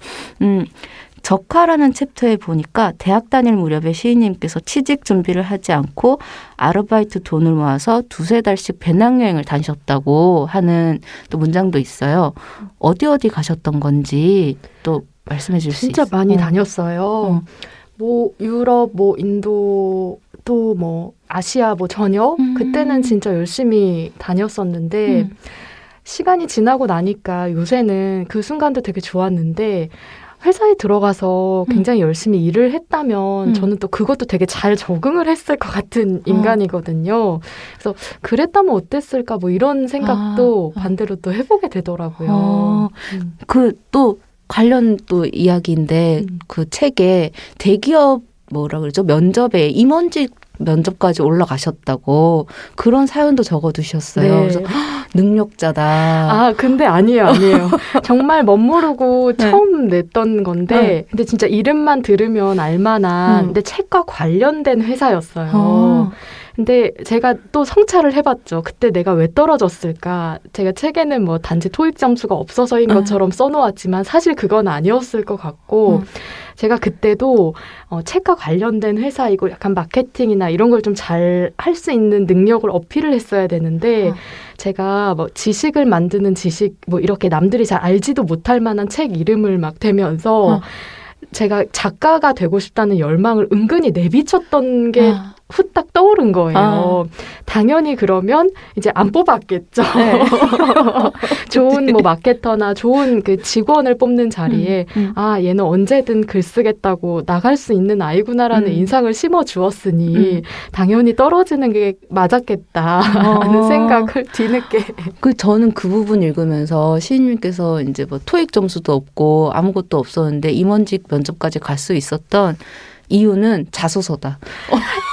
적화라는 챕터에 보니까 대학 다닐 무렵에 시인님께서 취직 준비를 하지 않고 아르바이트 돈을 모아서 2-3달씩 배낭여행을 다니셨다고 하는 또 문장도 있어요. 어디 가셨던 건지 또 말씀해 주실 수 있어요? 진짜 많이 다녔어요. 뭐 유럽, 뭐 인도, 또 뭐 아시아 뭐 전역 그때는 진짜 열심히 다녔었는데 시간이 지나고 나니까 요새는 그 순간도 되게 좋았는데 회사에 들어가서 굉장히 열심히 일을 했다면 저는 또 그것도 되게 잘 적응을 했을 것 같은 인간이거든요. 그래서 그랬다면 어땠을까 뭐 이런 생각도 반대로 또 해보게 되더라고요. 그 또 관련 또 이야기인데 그 책에 대기업 뭐라 그러죠? 면접에 임원직 면접까지 올라가셨다고 그런 사연도 적어두셨어요. 네. 그래서 능력자다. 근데 아니에요. 정말 멋모르고 처음 냈던 건데 근데 진짜 이름만 들으면 알만한 근데 책과 관련된 회사였어요. 근데 제가 또 성찰을 해봤죠. 그때 내가 왜 떨어졌을까? 제가 책에는 뭐 단지 토익 점수가 없어서인 것처럼 써놓았지만 사실 그건 아니었을 것 같고 제가 그때도 책과 관련된 회사이고 약간 마케팅이나 이런 걸 좀 잘 할 수 있는 능력을 어필을 했어야 되는데 제가 뭐 지식을 만드는 지식 뭐 이렇게 남들이 잘 알지도 못할 만한 책 이름을 막 대면서 제가 작가가 되고 싶다는 열망을 은근히 내비쳤던 게 후딱 떠오른 거예요. 당연히 그러면 이제 안 뽑았겠죠. 좋은 뭐 마케터나 좋은 그 직원을 뽑는 자리에 얘는 언제든 글 쓰겠다고 나갈 수 있는 아이구나라는 인상을 심어 주었으니 당연히 떨어지는 게 맞았겠다 하는 생각을 뒤늦게. 저는 그 부분 읽으면서 시인님께서 이제 뭐 토익 점수도 없고 아무것도 없었는데 임원직 면접까지 갈 수 있었던 이유는 자소서다.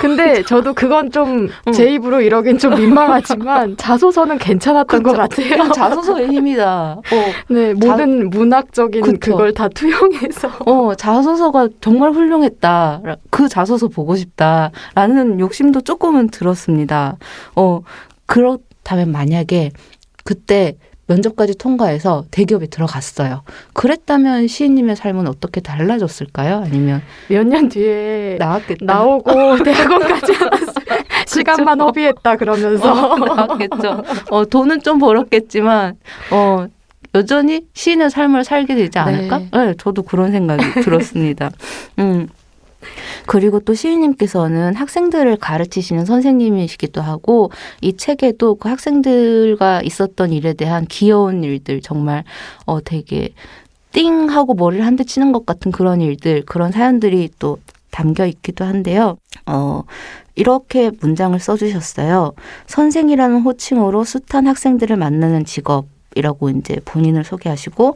근데 저도 그건 좀 제 입으로 이러긴 좀 민망하지만 자소서는 괜찮았던 것 같아요. 자소서의 힘이다. 네, 모든 문학적인 그걸 다 투영해서. 자소서가 정말 훌륭했다. 그 자소서 보고 싶다라는 욕심도 조금은 들었습니다. 그렇다면 만약에 그때 면접까지 통과해서 대기업에 들어갔어요. 그랬다면 시인님의 삶은 어떻게 달라졌을까요? 아니면 몇 년 뒤에 나왔겠다. 나오고 대학원까지 시간만 허비했다 그러면서 나왔겠죠. 돈은 좀 벌었겠지만 여전히 시인의 삶을 살게 되지 않을까? 네, 저도 그런 생각이 들었습니다. 그리고 또 시인님께서는 학생들을 가르치시는 선생님이시기도 하고 이 책에도 그 학생들과 있었던 일에 대한 귀여운 일들 정말 되게 띵 하고 머리를 한 대 치는 것 같은 그런 일들 그런 사연들이 또 담겨 있기도 한데요. 이렇게 문장을 써주셨어요. 선생이라는 호칭으로 숱한 학생들을 만나는 직업이라고 이제 본인을 소개하시고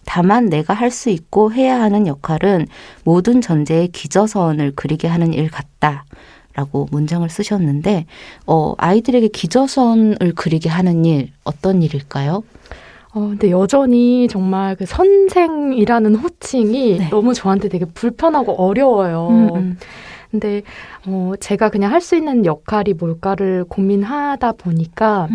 다만 내가 할 수 있고 해야 하는 역할은 모든 전제의 기저선을 그리게 하는 일 같다라고 문장을 쓰셨는데 아이들에게 기저선을 그리게 하는 일 어떤 일일까요? 근데 여전히 정말 그 선생이라는 호칭이 네. 너무 저한테 되게 불편하고 어려워요. 근데 제가 그냥 할 수 있는 역할이 뭘까를 고민하다 보니까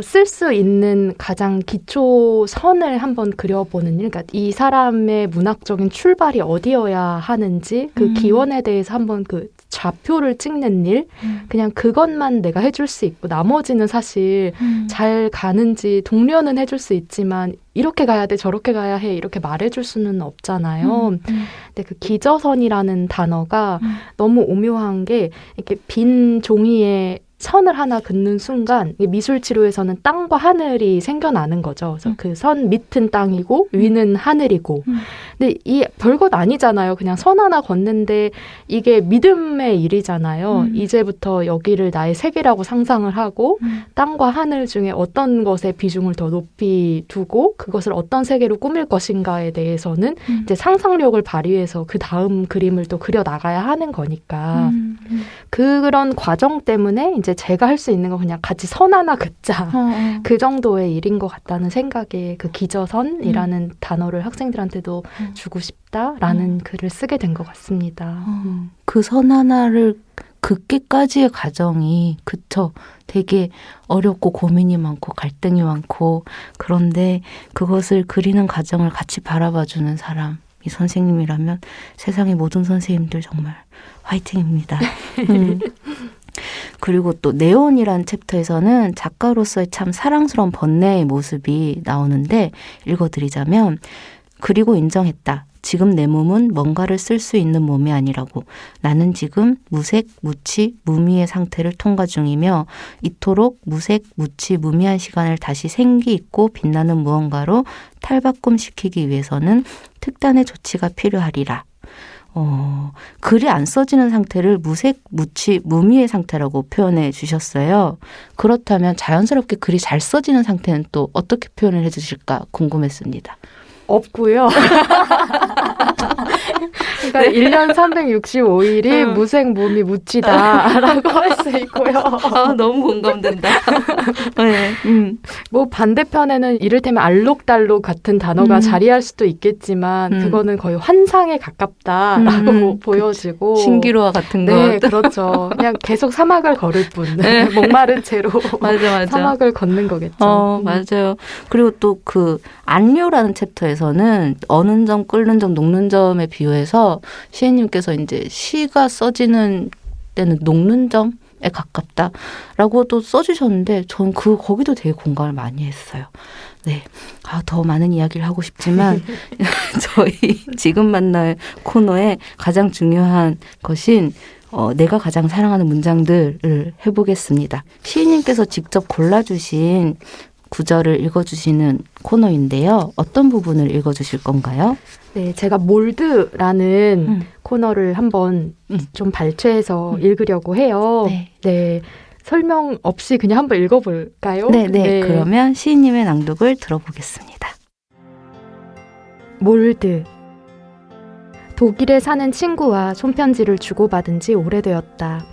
쓸 수 있는 가장 기초 선을 한번 그려보는 일, 그러니까 이 사람의 문학적인 출발이 어디여야 하는지 그 기원에 대해서 한번 그 좌표를 찍는 일, 그냥 그것만 내가 해줄 수 있고 나머지는 사실 잘 가는지 동료는 해줄 수 있지만 이렇게 가야 돼, 저렇게 가야 해 이렇게 말해줄 수는 없잖아요. 근데 그 기저선이라는 단어가 너무 오묘한 게 이렇게 빈 종이에 선을 하나 긋는 순간 미술 치료에서는 땅과 하늘이 생겨나는 거죠. 그래서 그 선 밑은 땅이고 위는 하늘이고. 근데 이 별것 아니잖아요. 그냥 선 하나 걷는데 이게 믿음의 일이잖아요. 이제부터 여기를 나의 세계라고 상상을 하고 땅과 하늘 중에 어떤 것에 비중을 더 높이 두고 그것을 어떤 세계로 꾸밀 것인가에 대해서는 이제 상상력을 발휘해서 그 다음 그림을 또 그려 나가야 하는 거니까 그런 과정 때문에 이제 제가 할 수 있는 건 그냥 같이 선 하나 긋자. 그 정도의 일인 것 같다는 생각에 그 기저선이라는 단어를 학생들한테도 주고 싶다라는 글을 쓰게 된 것 같습니다. 그 선 하나를 긋기까지의 과정이 그쵸. 되게 어렵고 고민이 많고 갈등이 많고 그런데 그것을 그리는 과정을 같이 바라봐주는 사람이 선생님이라면 세상의 모든 선생님들 정말 화이팅입니다. 그리고 또 네온이라는 챕터에서는 작가로서의 참 사랑스러운 번뇌의 모습이 나오는데 읽어드리자면 그리고 인정했다. 지금 내 몸은 뭔가를 쓸 수 있는 몸이 아니라고. 나는 지금 무색, 무치, 무미의 상태를 통과 중이며 이토록 무색, 무치, 무미한 시간을 다시 생기 있고 빛나는 무언가로 탈바꿈시키기 위해서는 특단의 조치가 필요하리라. 글이 안 써지는 상태를 무색, 무치, 무미의 상태라고 표현해 주셨어요. 그렇다면 자연스럽게 글이 잘 써지는 상태는 또 어떻게 표현을 해 주실까 궁금했습니다. 없고요. 그러니까 1년 365일이 무색, 무미, 무치다라고 할 수 있고요. 너무 공감된다. 네. 뭐 반대편에는 이를테면 알록달록 같은 단어가 자리할 수도 있겠지만 그거는 거의 환상에 가깝다라고 보여지고 신기루와 같은 거. 네, 그렇죠. 그냥 계속 사막을 걸을 뿐. 네. 목마른 채로 맞아. 사막을 걷는 거겠죠. 맞아요. 그리고 또 그 안료라는 챕터에서는 어는 점, 끓는 점, 녹는 점에 비유해서 시인님께서 이제 시가 써지는 때는 녹는 점에 가깝다라고도 써주셨는데 전 거기도 되게 공감을 많이 했어요. 네, 더 많은 이야기를 하고 싶지만 저희 지금 만날 코너의 가장 중요한 것인 내가 가장 사랑하는 문장들을 해보겠습니다. 시인님께서 직접 골라주신 구절을 읽어주시는 코너인데요. 어떤 부분을 읽어주실 건가요? 네, 제가 몰드라는 코너를 한번 좀 발췌해서 읽으려고 해요. 네. 설명 없이 그냥 한번 읽어볼까요? 네. 그러면 시인님의 낭독을 들어보겠습니다. 몰드. 독일에 사는 친구와 손편지를 주고받은 지 오래되었다.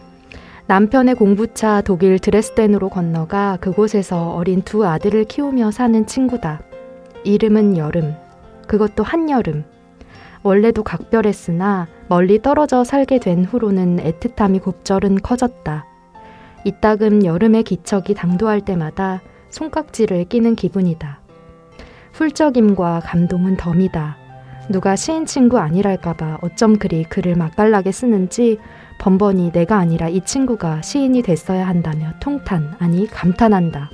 남편의 공부차 독일 드레스덴으로 건너가 그곳에서 어린 두 아들을 키우며 사는 친구다. 이름은 여름. 그것도 한여름. 원래도 각별했으나 멀리 떨어져 살게 된 후로는 애틋함이 곱절은 커졌다. 이따금 여름의 기척이 당도할 때마다 손깍지를 끼는 기분이다. 훌쩍임과 감동은 덤이다. 누가 시인 친구 아니랄까봐 어쩜 그리 글을 맛깔나게 쓰는지 번번이 내가 아니라 이 친구가 시인이 됐어야 한다며 통탄, 아니 감탄한다.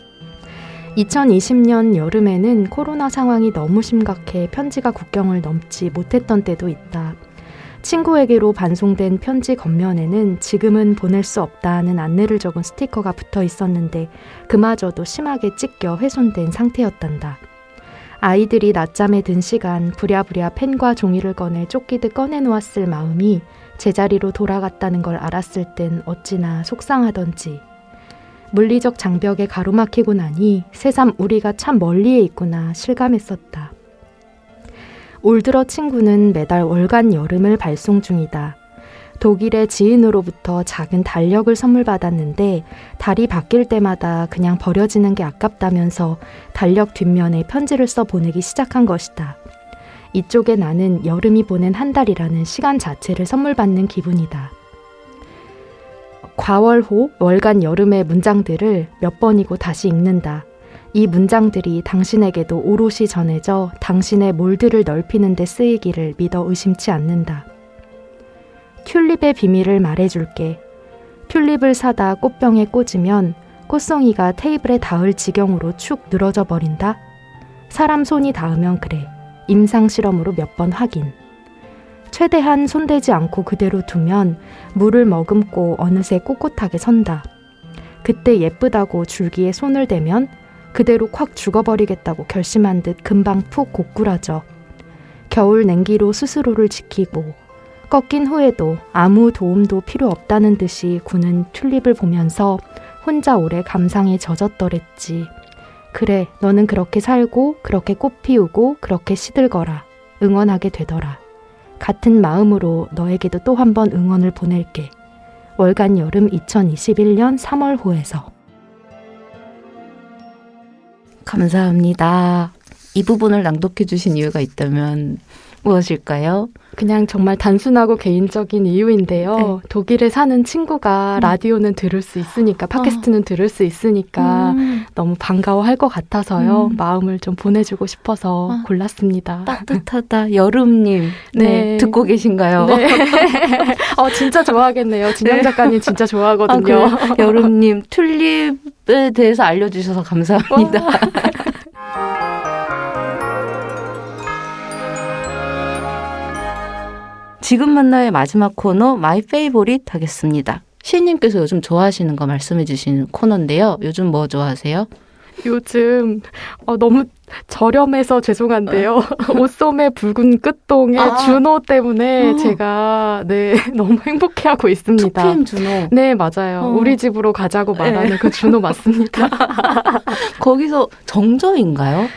2020년 여름에는 코로나 상황이 너무 심각해 편지가 국경을 넘지 못했던 때도 있다. 친구에게로 반송된 편지 겉면에는 지금은 보낼 수 없다는 안내를 적은 스티커가 붙어 있었는데 그마저도 심하게 찢겨 훼손된 상태였단다. 아이들이 낮잠에 든 시간 부랴부랴 펜과 종이를 꺼내 쫓기듯 꺼내놓았을 마음이 제자리로 돌아갔다는 걸 알았을 땐 어찌나 속상하던지. 물리적 장벽에 가로막히고 나니 새삼 우리가 참 멀리에 있구나 실감했었다. 올 들어 친구는 매달 월간 여름을 발송 중이다. 독일의 지인으로부터 작은 달력을 선물 받았는데 달이 바뀔 때마다 그냥 버려지는 게 아깝다면서 달력 뒷면에 편지를 써 보내기 시작한 것이다. 이쪽에 나는 여름이 보낸 한 달이라는 시간 자체를 선물 받는 기분이다. 과월호 월간 여름의 문장들을 몇 번이고 다시 읽는다. 이 문장들이 당신에게도 오롯이 전해져 당신의 몰드를 넓히는 데 쓰이기를 믿어 의심치 않는다. 튤립의 비밀을 말해줄게. 튤립을 사다 꽃병에 꽂으면 꽃송이가 테이블에 닿을 지경으로 축 늘어져 버린다. 사람 손이 닿으면 그래. 임상 실험으로 몇 번 확인. 최대한 손대지 않고 그대로 두면 물을 머금고 어느새 꼿꼿하게 선다. 그때 예쁘다고 줄기에 손을 대면 그대로 콱 죽어버리겠다고 결심한 듯 금방 푹 고꾸라져. 겨울 냉기로 스스로를 지키고 꺾인 후에도 아무 도움도 필요 없다는 듯이 구는 튤립을 보면서 혼자 오래 감상에 젖었더랬지. 그래, 너는 그렇게 살고 그렇게 꽃 피우고 그렇게 시들거라. 응원하게 되더라. 같은 마음으로 너에게도 또 한 번 응원을 보낼게. 월간 여름 2021년 3월호에서. 감사합니다. 이 부분을 낭독해 주신 이유가 있다면 무엇일까요? 그냥 정말 단순하고 개인적인 이유인데요. 네. 독일에 사는 친구가 라디오는 들을 수 있으니까, 팟캐스트는 들을 수 있으니까 너무 반가워할 것 같아서요. 마음을 좀 보내주고 싶어서 골랐습니다. 따뜻하다. 여름님. 네. 듣고 계신가요? 네. 진짜 좋아하겠네요. 진영 작가님 진짜 좋아하거든요. 여름님, 튤립에 대해서 알려주셔서 감사합니다. 지금 만나의 마지막 코너 마이 페이보릿 하겠습니다. 시인님께서 요즘 좋아하시는 거 말씀해 주시는 코너인데요. 요즘 뭐 좋아하세요? 요즘 너무 저렴해서 죄송한데요. 옷소매 붉은 끝동의 준호 때문에 제가 너무 행복해하고 있습니다. 2PM 준호. 네, 맞아요. 우리 집으로 가자고 말하는 그 준호 맞습니다. 거기서 정저인가요?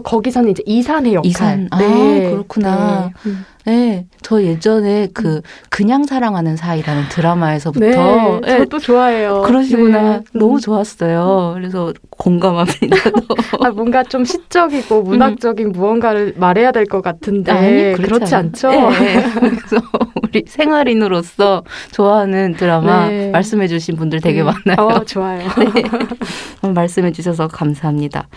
거기서는 이제 이산의 역할. 이산. 네. 그렇구나. 네. 저 예전에 그냥 사랑하는 사이라는 드라마에서부터. 네, 저도 좋아해요. 그러시구나. 네. 너무 좋았어요. 그래서 공감합니다. 뭔가 좀 시적이고 문학적인 무언가를 말해야 될 것 같은데 아니, 그렇지 않죠? 네. 그래서 우리 생활인으로서 좋아하는 드라마 말씀해 주신 분들 되게 많아요. 좋아요. 네. 말씀해 주셔서 감사합니다.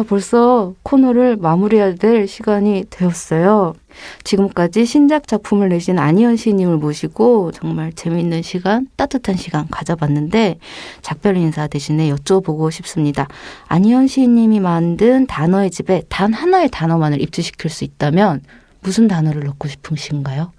벌써 코너를 마무리해야 될 시간이 되었어요. 지금까지 신작 작품을 내신 안희연 시인님을 모시고 정말 재미있는 시간, 따뜻한 시간 가져봤는데 작별 인사 대신에 여쭤보고 싶습니다. 안희연 시인님이 만든 단어의 집에 단 하나의 단어만을 입주시킬 수 있다면 무슨 단어를 넣고 싶으신가요?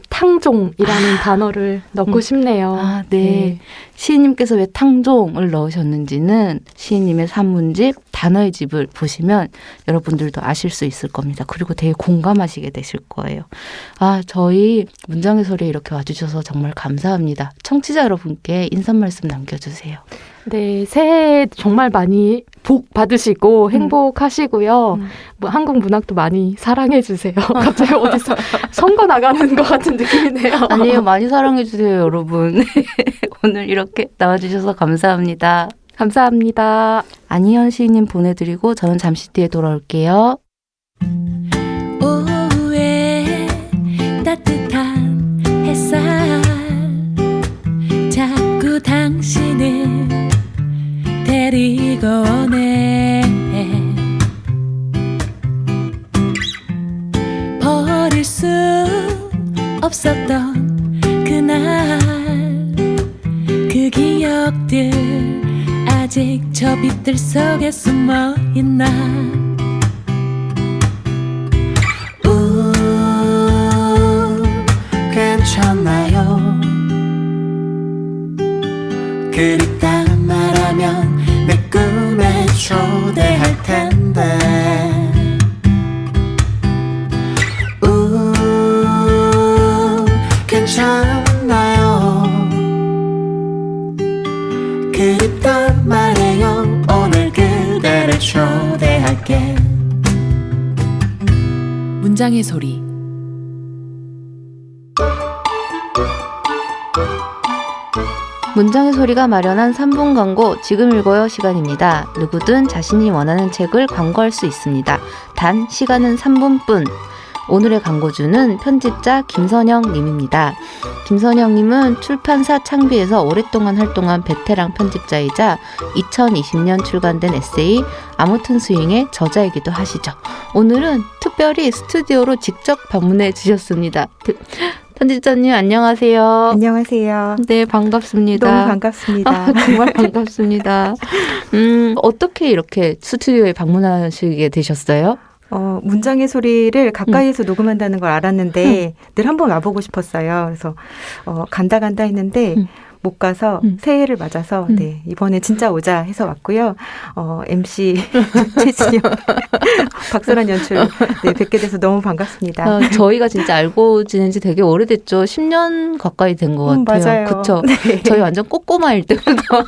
탕종이라는 단어를 넣고 싶네요. 네. 시인님께서 왜 탕종을 넣으셨는지는 시인님의 산문집 단어의 집을 보시면 여러분들도 아실 수 있을 겁니다. 그리고 되게 공감하시게 되실 거예요. 저희 문장의 소리에 이렇게 와주셔서 정말 감사합니다. 청취자 여러분께 인사 말씀 남겨주세요. 네, 새해 정말 많이 복 받으시고 행복하시고요. 한국 문학도 많이 사랑해 주세요. 갑자기 어디서 선거 나가는 것 같은 느낌이네요. 아니에요. 많이 사랑해 주세요, 여러분. 오늘 이렇게 나와주셔서 감사합니다. 감사합니다. 안희연 시인님 보내드리고 저는 잠시 뒤에 돌아올게요. 오후에 따뜻한 햇살 자꾸 당신을 데리고 오네 버릴 수 없었던 그날 그 기억들 아직 저 빛들 속에 숨어있나. 괜찮나요? 그립다 말하면 내 꿈에 초대할 텐데. 괜찮나요? 그립다 말해요. 오늘 그대를 초대할게. 문장의 소리. 문장의 소리가 마련한 3분 광고 지금 읽어요 시간입니다. 누구든 자신이 원하는 책을 광고할 수 있습니다. 단 시간은 3분뿐. 오늘의 광고주는 편집자 김선영 님입니다. 김선영 님은 출판사 창비에서 오랫동안 활동한 베테랑 편집자이자 2020년 출간된 에세이 아무튼 스윙의 저자이기도 하시죠. 오늘은 특별히 스튜디오로 직접 방문해 주셨습니다. 편집자님 안녕하세요. 안녕하세요. 네, 반갑습니다. 너무 반갑습니다. 정말 반갑습니다. 어떻게 이렇게 스튜디오에 방문하시게 되셨어요? 문장의 소리를 가까이에서 녹음한다는 걸 알았는데 늘 한번 와보고 싶었어요. 그래서 간다 했는데 못 가서 새해를 맞아서 네, 이번에 진짜 오자 해서 왔고요. MC 최진영, 박소란 연출 네, 뵙게 돼서 너무 반갑습니다. 저희가 진짜 알고 지낸 지 되게 오래됐죠. 10년 가까이 된 것 같아요. 맞아요. 그쵸? 네. 저희 완전 꼬꼬마일 때부터.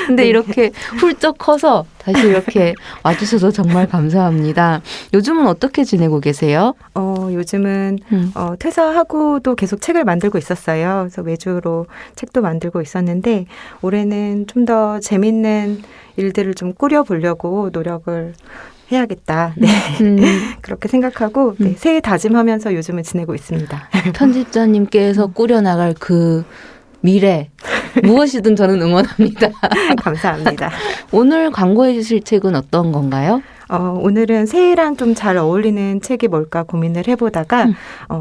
근데 네. 이렇게 훌쩍 커서 다시 이렇게 와주셔서 정말 감사합니다. 요즘은 어떻게 지내고 계세요? 요즘은 퇴사하고도 계속 책을 만들고 있었어요. 그래서 외주로 책도 만들고 있었는데 올해는 좀 더 재밌는 일들을 좀 꾸려보려고 노력을 해야겠다. 네. 그렇게 생각하고 네, 새해 다짐하면서 요즘은 지내고 있습니다. 편집자님께서 꾸려나갈 그 미래 무엇이든 저는 응원합니다. 감사합니다. 오늘 광고해 주실 책은 어떤 건가요? 오늘은 새해랑 좀 잘 어울리는 책이 뭘까 고민을 해보다가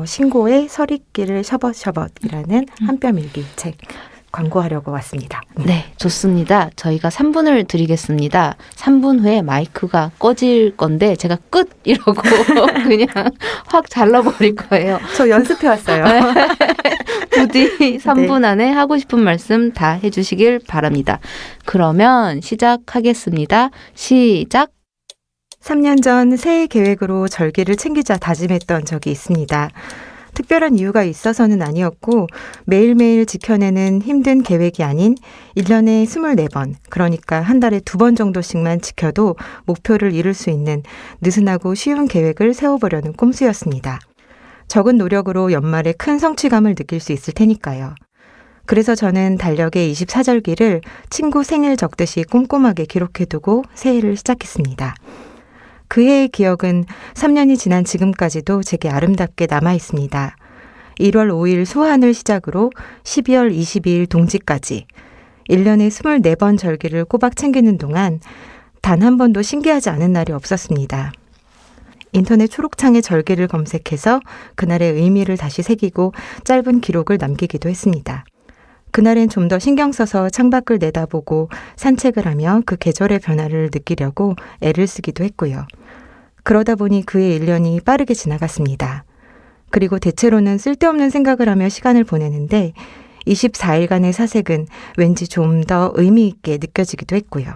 신고의 서리길을 셔벗셔벗이라는 한뼘 일기 책 광고하려고 왔습니다. 네, 좋습니다. 저희가 3분을 드리겠습니다. 3분 후에 마이크가 꺼질 건데 제가 끝! 이러고 그냥 확 잘라버릴 거예요. 저 연습해 왔어요. 부디 3분 안에 하고 싶은 말씀 다 해주시길 바랍니다. 그러면 시작하겠습니다. 시작! 3년 전 새해 계획으로 절기를 챙기자 다짐했던 적이 있습니다. 특별한 이유가 있어서는 아니었고 매일매일 지켜내는 힘든 계획이 아닌 1년에 24번, 그러니까 한 달에 2번 정도씩만 지켜도 목표를 이룰 수 있는 느슨하고 쉬운 계획을 세워보려는 꼼수였습니다. 적은 노력으로 연말에 큰 성취감을 느낄 수 있을 테니까요. 그래서 저는 달력에 24절기를 친구 생일 적듯이 꼼꼼하게 기록해두고 새해를 시작했습니다. 그 해의 기억은 3년이 지난 지금까지도 제게 아름답게 남아 있습니다. 1월 5일 소환을 시작으로 12월 22일 동지까지 1년에 24번 절기를 꼬박 챙기는 동안 단 한 번도 신기하지 않은 날이 없었습니다. 인터넷 초록창에 절기를 검색해서 그날의 의미를 다시 새기고 짧은 기록을 남기기도 했습니다. 그날엔 좀 더 신경 써서 창밖을 내다보고 산책을 하며 그 계절의 변화를 느끼려고 애를 쓰기도 했고요. 그러다 보니 그의 1년이 빠르게 지나갔습니다. 그리고 대체로는 쓸데없는 생각을 하며 시간을 보내는데 24일간의 사색은 왠지 좀 더 의미 있게 느껴지기도 했고요.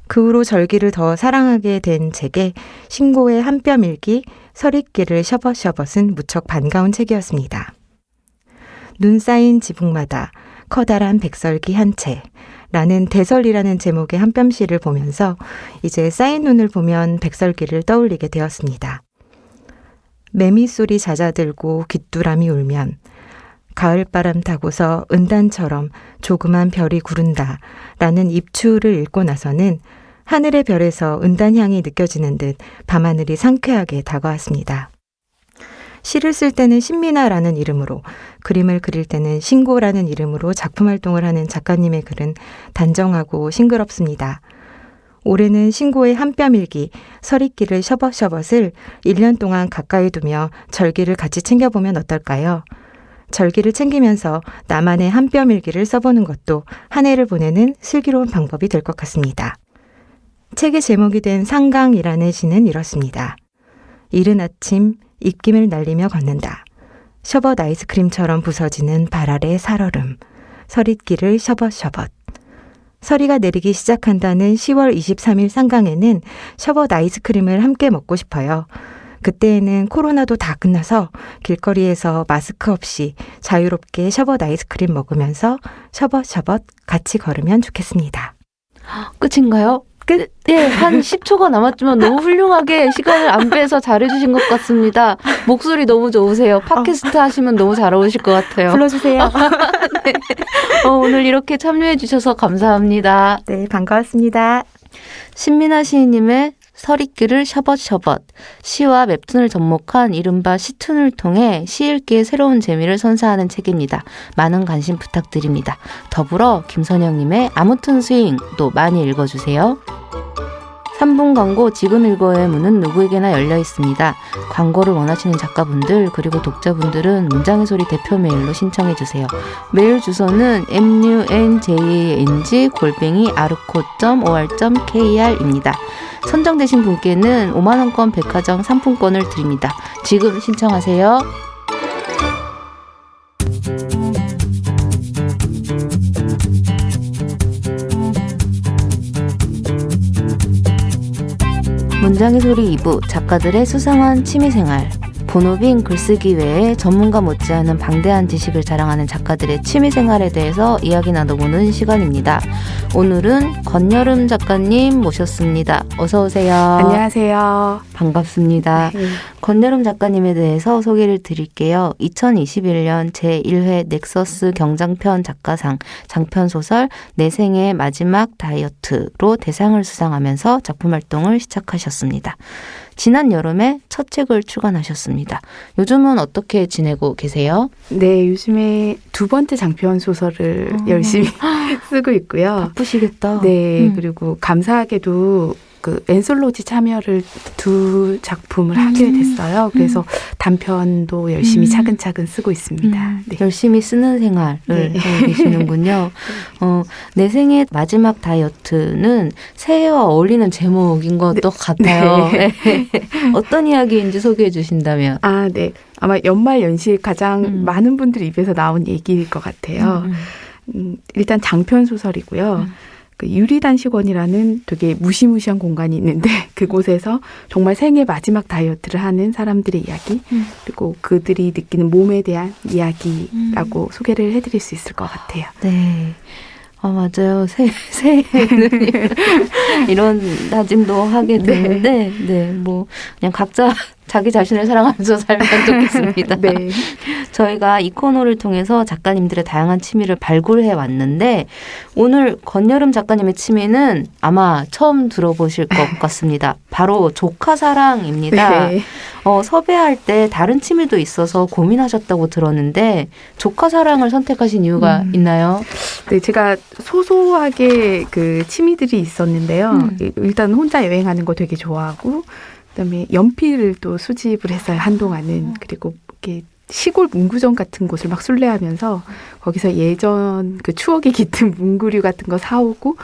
그 후로 절기를 더 사랑하게 된 제게 신고의 한뼘 일기 서리길을 셔벗셔벗은 무척 반가운 책이었습니다. 눈 쌓인 지붕마다 커다란 백설기 한 채 라는 대설이라는 제목의 한뼘시를 보면서 이제 쌓인 눈을 보면 백설기를 떠올리게 되었습니다. 매미 소리 잦아들고 귀뚜라미 울면 가을바람 타고서 은단처럼 조그만 별이 구른다 라는 입추를 읽고 나서는 하늘의 별에서 은단향이 느껴지는 듯 밤하늘이 상쾌하게 다가왔습니다. 시를 쓸 때는 신미나라는 이름으로, 그림을 그릴 때는 신고라는 이름으로 작품 활동을 하는 작가님의 글은 단정하고 싱그럽습니다. 올해는 신고의 한 뼘일기, 서리기를 셔벗셔벗을 1년 동안 가까이 두며 절기를 같이 챙겨보면 어떨까요? 절기를 챙기면서 나만의 한 뼘일기를 써보는 것도 한 해를 보내는 슬기로운 방법이 될 것 같습니다. 책의 제목이 된 상강이라는 시는 이렇습니다. 이른 아침 입김을 날리며 걷는다. 셔벗 아이스크림처럼 부서지는 발 아래 살얼음. 서리기를 셔벗셔벗. 서리가 내리기 시작한다는 10월 23일 상강에는 셔벗 아이스크림을 함께 먹고 싶어요. 그때에는 코로나도 다 끝나서 길거리에서 마스크 없이 자유롭게 셔벗 아이스크림 먹으면서 셔벗셔벗 같이 걸으면 좋겠습니다. 끝인가요? 네, 한 10초가 남았지만 너무 훌륭하게 시간을 안 빼서 잘해주신 것 같습니다. 목소리 너무 좋으세요. 팟캐스트 하시면 너무 잘 어울리실 것 같아요. 불러주세요. 네. 오늘 이렇게 참여해주셔서 감사합니다. 네, 반가웠습니다. 신민아 시인님의 서리기를 셔벗셔벗, 시와 웹툰을 접목한 이른바 시툰을 통해 시 읽기의 새로운 재미를 선사하는 책입니다. 많은 관심 부탁드립니다. 더불어 김선영님의 아무튼 스윙도 많이 읽어주세요. 3분 광고 지금 읽어의 문은 누구에게나 열려 있습니다. 광고를 원하시는 작가분들 그리고 독자분들은 문장의 소리 대표 메일로 신청해 주세요. 메일 주소는 munjang@arco.or.kr입니다. 선정되신 분께는 5만 원권 백화점 상품권을 드립니다. 지금 신청하세요. 문장의 소리 2부 작가들의 수상한 취미생활. 본업인 글쓰기 외에 전문가 못지않은 방대한 지식을 자랑하는 작가들의 취미생활에 대해서 이야기 나눠보는 시간입니다. 오늘은 권여름 작가님 모셨습니다. 어서 오세요. 안녕하세요. 반갑습니다. 네. 권여름 작가님에 대해서 소개를 드릴게요. 2021년 제1회 넥서스 경장편 작가상 장편소설 내 생의 마지막 다이어트로 대상을 수상하면서 작품 활동을 시작하셨습니다. 지난 여름에 첫 책을 출간하셨습니다. 요즘은 어떻게 지내고 계세요? 네, 요즘에 두 번째 장편 소설을 열심히 쓰고 있고요. 바쁘시겠다. 네, 그리고 감사하게도 그 엔솔로지 참여를 두 작품을 하게 됐어요. 그래서 단편도 열심히 차근차근 쓰고 있습니다. 네. 열심히 쓰는 생활을 하고 계시는군요. 내 생의 마지막 다이어트는 새해와 어울리는 제목인 것도 같아요. 네. 어떤 이야기인지 소개해 주신다면. 아, 네. 아마 연말 연시에 가장 많은 분들 입에서 나온 얘기일 것 같아요. 일단 장편 소설이고요. 그 유리단식원이라는 되게 무시무시한 공간이 있는데 그곳에서 정말 생애 마지막 다이어트를 하는 사람들의 이야기 그리고 그들이 느끼는 몸에 대한 이야기라고 소개를 해드릴 수 있을 것 같아요. 네. 맞아요. 새해에는 이런 다짐도 하게 되는데, 네, 뭐, 그냥 각자 자기 자신을 사랑하면서 살면 좋겠습니다. 네. 저희가 이 코너를 통해서 작가님들의 다양한 취미를 발굴해 왔는데, 오늘 권여름 작가님의 취미는 아마 처음 들어보실 것 같습니다. 바로 조카사랑입니다. 네. 섭외할 때 다른 취미도 있어서 고민하셨다고 들었는데, 조카사랑을 선택하신 이유가 있나요? 네, 제가 소소하게 그 취미들이 있었는데요. 일단 혼자 여행하는 거 되게 좋아하고, 그다음에 연필을 또 수집을 했어요. 한동안은. 그리고 이렇게 시골 문구점 같은 곳을 막 순례하면서 거기서 예전 그 추억이 깃든 문구류 같은 거 사오고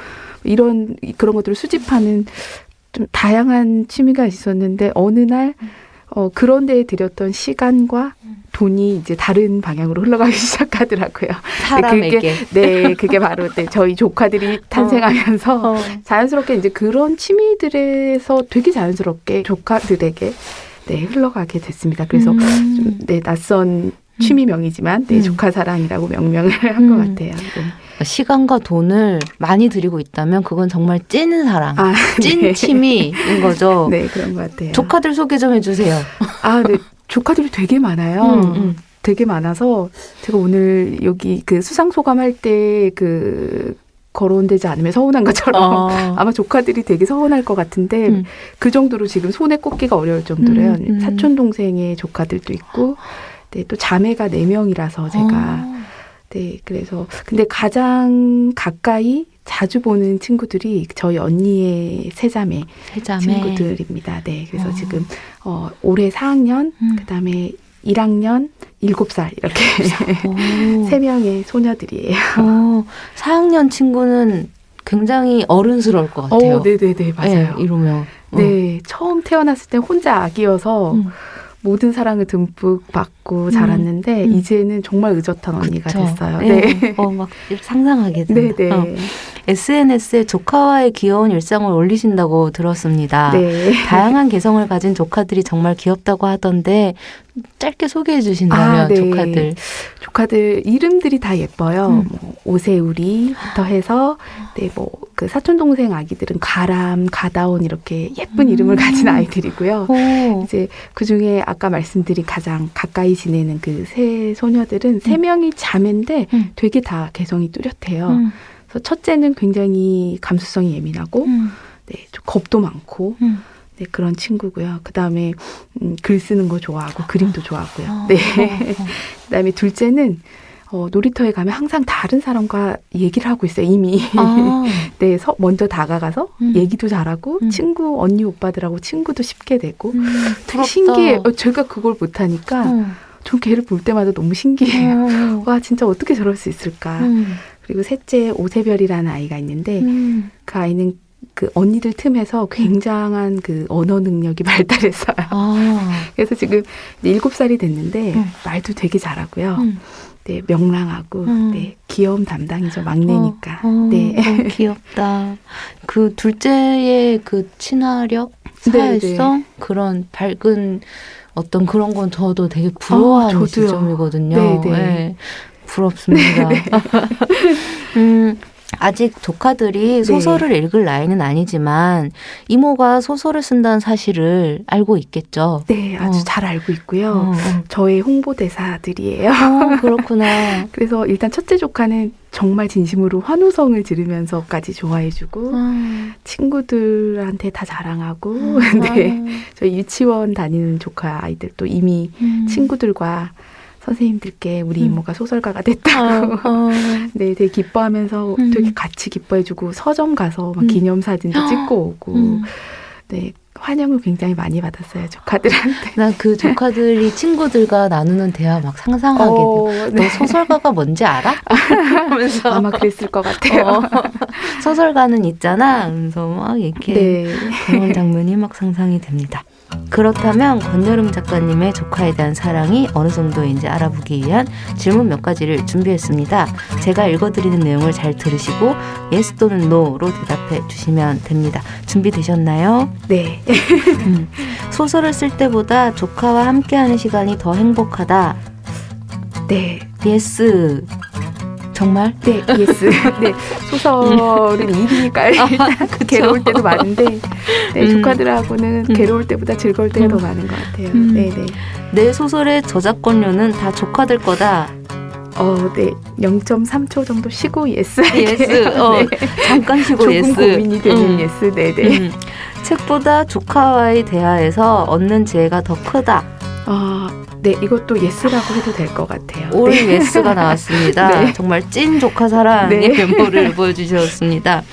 그런 것들을 수집하는 좀 다양한 취미가 있었는데 어느 날 그런 데에 들였던 시간과 돈이 이제 다른 방향으로 흘러가기 시작하더라고요. 사람에게. 그게 바로 저희 조카들이 탄생하면서 자연스럽게 이제 그런 취미들에서 되게 자연스럽게 조카들에게 흘러가게 됐습니다. 그래서 좀 낯선 취미명이지만 조카사랑이라고 명명을 한 것 같아요. 네. 시간과 돈을 많이 들이고 있다면 그건 정말 찐 사랑, 찐 네. 취미인 거죠. 네, 그런 것 같아요. 조카들 소개 좀 해주세요. 네. 조카들이 되게 많아요. 되게 많아서 제가 오늘 여기 그 수상 소감할 때 거론되지 않으면 서운한 것처럼 아마 조카들이 되게 서운할 것 같은데 그 정도로 지금 손에 꼽기가 어려울 정도로요. 사촌 동생의 조카들도 있고 또 자매가 4명이라서 제가 그래서 근데 가장 가까이 자주 보는 친구들이 저희 언니의 세자매 세자매. 친구들입니다. 네, 그래서 지금 올해 4학년, 그다음에 1학년, 7살 이렇게 오. 3명의 소녀들이에요. 4학년 친구는 굉장히 어른스러울 것 같아요. 네네네, 맞아요. 네, 이러면. 네, 처음 태어났을 때 혼자 아기여서 모든 사랑을 듬뿍 받고 자랐는데 이제는 정말 의젓한 언니가 그쵸. 됐어요. 네. 네. 막 상상하게 된다. 네네. SNS에 조카와의 귀여운 일상을 올리신다고 들었습니다. 네. 다양한 개성을 가진 조카들이 정말 귀엽다고 하던데 짧게 소개해 주신다면 네. 조카들. 조카들 이름들이 다 예뻐요. 뭐 오세우리부터 해서 뭐 그 사촌 동생 아기들은 가람, 가다온 이렇게 예쁜 이름을 가진 아이들이고요. 오. 이제 그 중에 아까 말씀드린 가장 가까이 지내는 그 세 소녀들은 3명이 자매인데 되게 다 개성이 뚜렷해요. 그래서 첫째는 굉장히 감수성이 예민하고 네, 좀 겁도 많고 네, 그런 친구고요. 그다음에 글 쓰는 거 좋아하고 그림도 좋아하고요. 네. 그다음에 둘째는 놀이터에 가면 항상 다른 사람과 얘기를 하고 있어요. 이미. 네, 먼저 다가가서 얘기도 잘하고 친구 언니 오빠들하고 친구도 쉽게 되고 되게 신기해요. 제가 그걸 못하니까 전 걔를 볼 때마다 너무 신기해요. 와, 진짜 어떻게 저럴 수 있을까. 그리고 셋째 오세별이라는 아이가 있는데 그 아이는 그 언니들 틈에서 굉장한 그 언어 능력이 발달했어요. 그래서 지금 7살이 됐는데 말도 되게 잘하고요. 네, 명랑하고 네, 귀여움 담당이죠. 막내니까. 네. 너무 귀엽다. 그 둘째의 그 친화력, 사회성, 그런 밝은 어떤 그런 건 저도 되게 부러워하는 지점이거든요. 네네. 네, 부럽습니다. 네. 아직 조카들이 소설을 읽을 나이는 아니지만 이모가 소설을 쓴다는 사실을 알고 있겠죠. 네, 아주 잘 알고 있고요. 저의 홍보대사들이에요. 그렇구나. 그래서 일단 첫째 조카는 정말 진심으로 환호성을 지르면서까지 좋아해주고 친구들한테 다 자랑하고 네, 저희 유치원 다니는 조카 아이들도 이미 친구들과 선생님들께 우리 이모가 소설가가 됐다고 네, 되게 기뻐하면서 되게 같이 기뻐해주고 서점 가서 막 기념사진도 찍고 오고 네, 환영을 굉장히 많이 받았어요, 조카들한테. 난 그 조카들이 친구들과 나누는 대화 막 상상하게 돼요. 네. 너 소설가가 뭔지 알아? 하면서 아마 그랬을 것 같아요. 소설가는 있잖아. 그래서 막 이렇게 네. 그런 장면이 막 상상이 됩니다. 그렇다면 권여름 작가님의 조카에 대한 사랑이 어느 정도인지 알아보기 위한 질문 몇 가지를 준비했습니다. 제가 읽어드리는 내용을 잘 들으시고 yes 또는 no로 대답해 주시면 됩니다. 준비되셨나요? 네. 소설을 쓸 때보다 조카와 함께하는 시간이 더 행복하다. 네. yes. 정말? 네, 예스. 네, 소설은 일이니까 괴로울 때도 많은데 네, 조카들하고는 괴로울 때보다 즐거울 때가 더 많은 것 같아요. 네, 네. 내 소설의 저작권료는 다 조카들 거다. 네, 0.3초 정도 쉬고 예스. 예스. 네. 잠깐 쉬고 조금 예스. 고민이 되는 예스. 네, 네. 책보다 조카와의 대화에서 얻는 지혜가 더 크다. 네, 이것도 예스라고 해도 될 것 같아요. 올 네. 예스가 나왔습니다. 네. 정말 찐 조카 사랑의 네. 면모를 보여주셨습니다.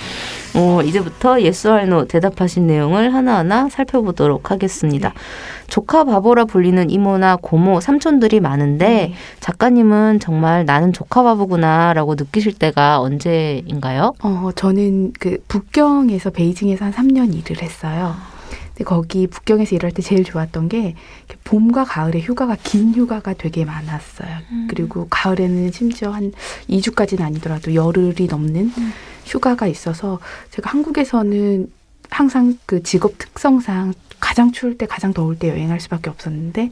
이제부터 yes or no 대답하신 내용을 하나하나 살펴보도록 하겠습니다. 조카 바보라 불리는 이모나 고모, 삼촌들이 많은데 작가님은 정말 나는 조카 바보구나라고 느끼실 때가 언제인가요? 저는 그 북경에서 베이징에서 한 3년 일을 했어요. 근데 거기 북경에서 일할 때 제일 좋았던 게 봄과 가을에 휴가가 긴 휴가가 되게 많았어요. 그리고 가을에는 심지어 한 2주까지는 아니더라도 열흘이 넘는 휴가가 있어서 제가 한국에서는 항상 그 직업 특성상 가장 추울 때 가장 더울 때 여행할 수밖에 없었는데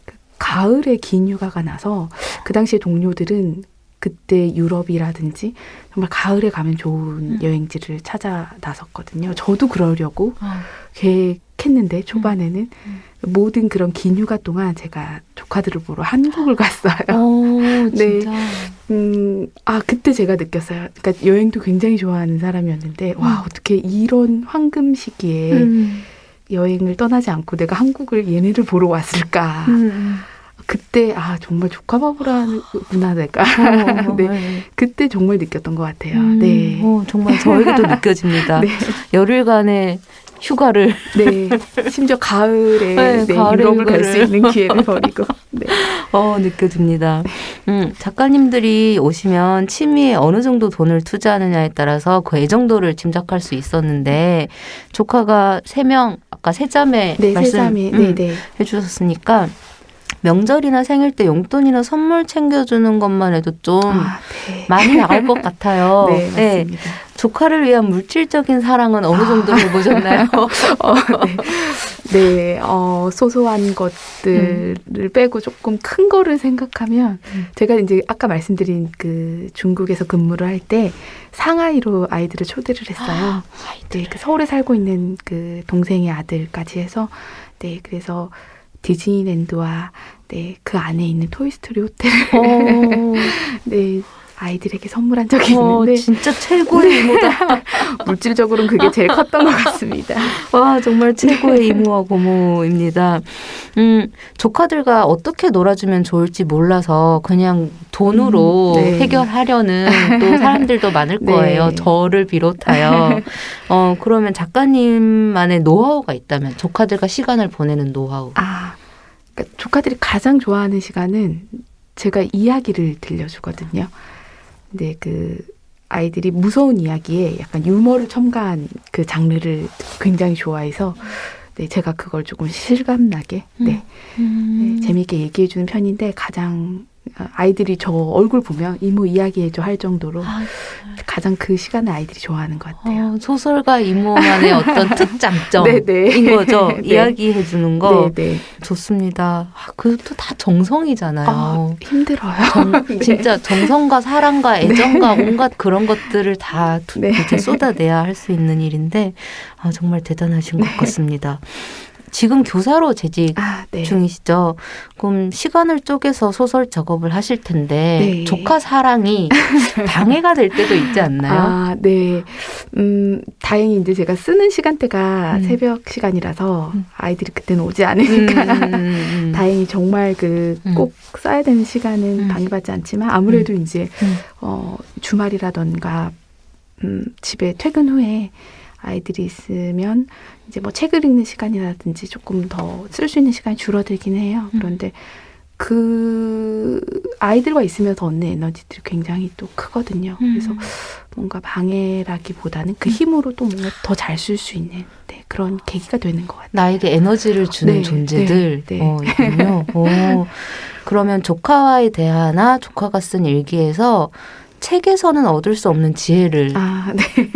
그 가을에 긴 휴가가 나서 그 당시에 동료들은 그때 유럽이라든지 정말 가을에 가면 좋은 여행지를 찾아 나섰거든요. 저도 그러려고 계획했는데 초반에는 모든 그런 긴 휴가 동안 제가 조카들을 보러 한국을 갔어요. 진짜. 네. 그때 제가 느꼈어요. 그러니까 여행도 굉장히 좋아하는 사람이었는데 와, 어떻게 이런 황금 시기에 여행을 떠나지 않고 내가 한국을 얘네를 보러 왔을까. 그때 정말 조카 바보라는구나 내가. 네. 그때 정말 느꼈던 것 같아요. 네. 정말 저에게도 느껴집니다. 네. 열흘간의 휴가를 네, 심지어 가을에 네, 가을에 유럽을 갈 수 휴가를. 있는 기회를 버리고. 네. 느껴집니다. 작가님들이 오시면 취미에 어느 정도 돈을 투자하느냐에 따라서 그 애정도를 짐작할 수 있었는데 조카가 3명, 아까 세자매 네, 말씀 세자매. 네, 네. 해주셨으니까 명절이나 생일 때 용돈이나 선물 챙겨주는 것만 해도 좀 네. 많이 나갈 것 같아요. 네, 맞습니다. 조카를 위한 물질적인 사랑은 어느 정도 해보셨나요? 네, 소소한 것들을 빼고 조금 큰 거를 생각하면 제가 이제 아까 말씀드린 그 중국에서 근무를 할 때 상하이로 아이들을 초대를 했어요. 네, 그 서울에 살고 있는 그 동생의 아들까지 해서 네, 그래서 디즈니랜드와 네, 그 안에 있는 토이스토리 호텔을 네, 아이들에게 선물한 적이 있는데 진짜 최고의 이모다. 물질적으로는 그게 제일 컸던 것 같습니다. 와, 정말 최고의 이모와 고모입니다. 조카들과 어떻게 놀아주면 좋을지 몰라서 그냥 돈으로 네. 해결하려는 또 사람들도 많을 거예요. 네. 저를 비롯하여. 그러면 작가님만의 노하우가 있다면 조카들과 시간을 보내는 노하우. 그러니까 조카들이 가장 좋아하는 시간은 제가 이야기를 들려주거든요. 근데 그 아이들이 무서운 이야기에 약간 유머를 첨가한 그 장르를 굉장히 좋아해서 네, 제가 그걸 조금 실감나게 네, 재미있게 얘기해주는 편인데 가장 아이들이 저 얼굴 보면 이모 이야기해줘 할 정도로 가장 그 시간을 아이들이 좋아하는 것 같아요. 소설가 이모만의 어떤 특장점인 네네. 거죠. 네. 이야기해 주는 거. 네네. 좋습니다. 그것도 다 정성이잖아요. 힘들어요. 진짜 정성과 사랑과 애정과 온갖 그런 것들을 다 네. 이제 쏟아내야 할 수 있는 일인데 정말 대단하신 것 같습니다. 지금 교사로 재직 네. 중이시죠. 그럼 시간을 쪼개서 소설 작업을 하실 텐데 네. 조카 사랑이 방해가 될 때도 있지 않나요? 네. 다행히 이제 제가 쓰는 시간대가 새벽 시간이라서 아이들이 그때는 오지 않으니까 다행히 정말 꼭 써야 되는 시간은 방해받지 않지만 아무래도 이제 주말이라던가 집에 퇴근 후에 아이들이 있으면 이제 뭐 책을 읽는 시간이라든지 조금 더 쓸 수 있는 시간이 줄어들긴 해요. 그런데 그 아이들과 있으면 더 얻는 에너지들이 굉장히 또 크거든요. 그래서 뭔가 방해라기보다는 그 힘으로 또 뭔가 더 잘 쓸 수 있는 그런 계기가 되는 것 같아요. 나에게 에너지를 주는 존재들. 있군요. 그러면 조카와의 대화나 조카가 쓴 일기에서 책에서는 얻을 수 없는 지혜를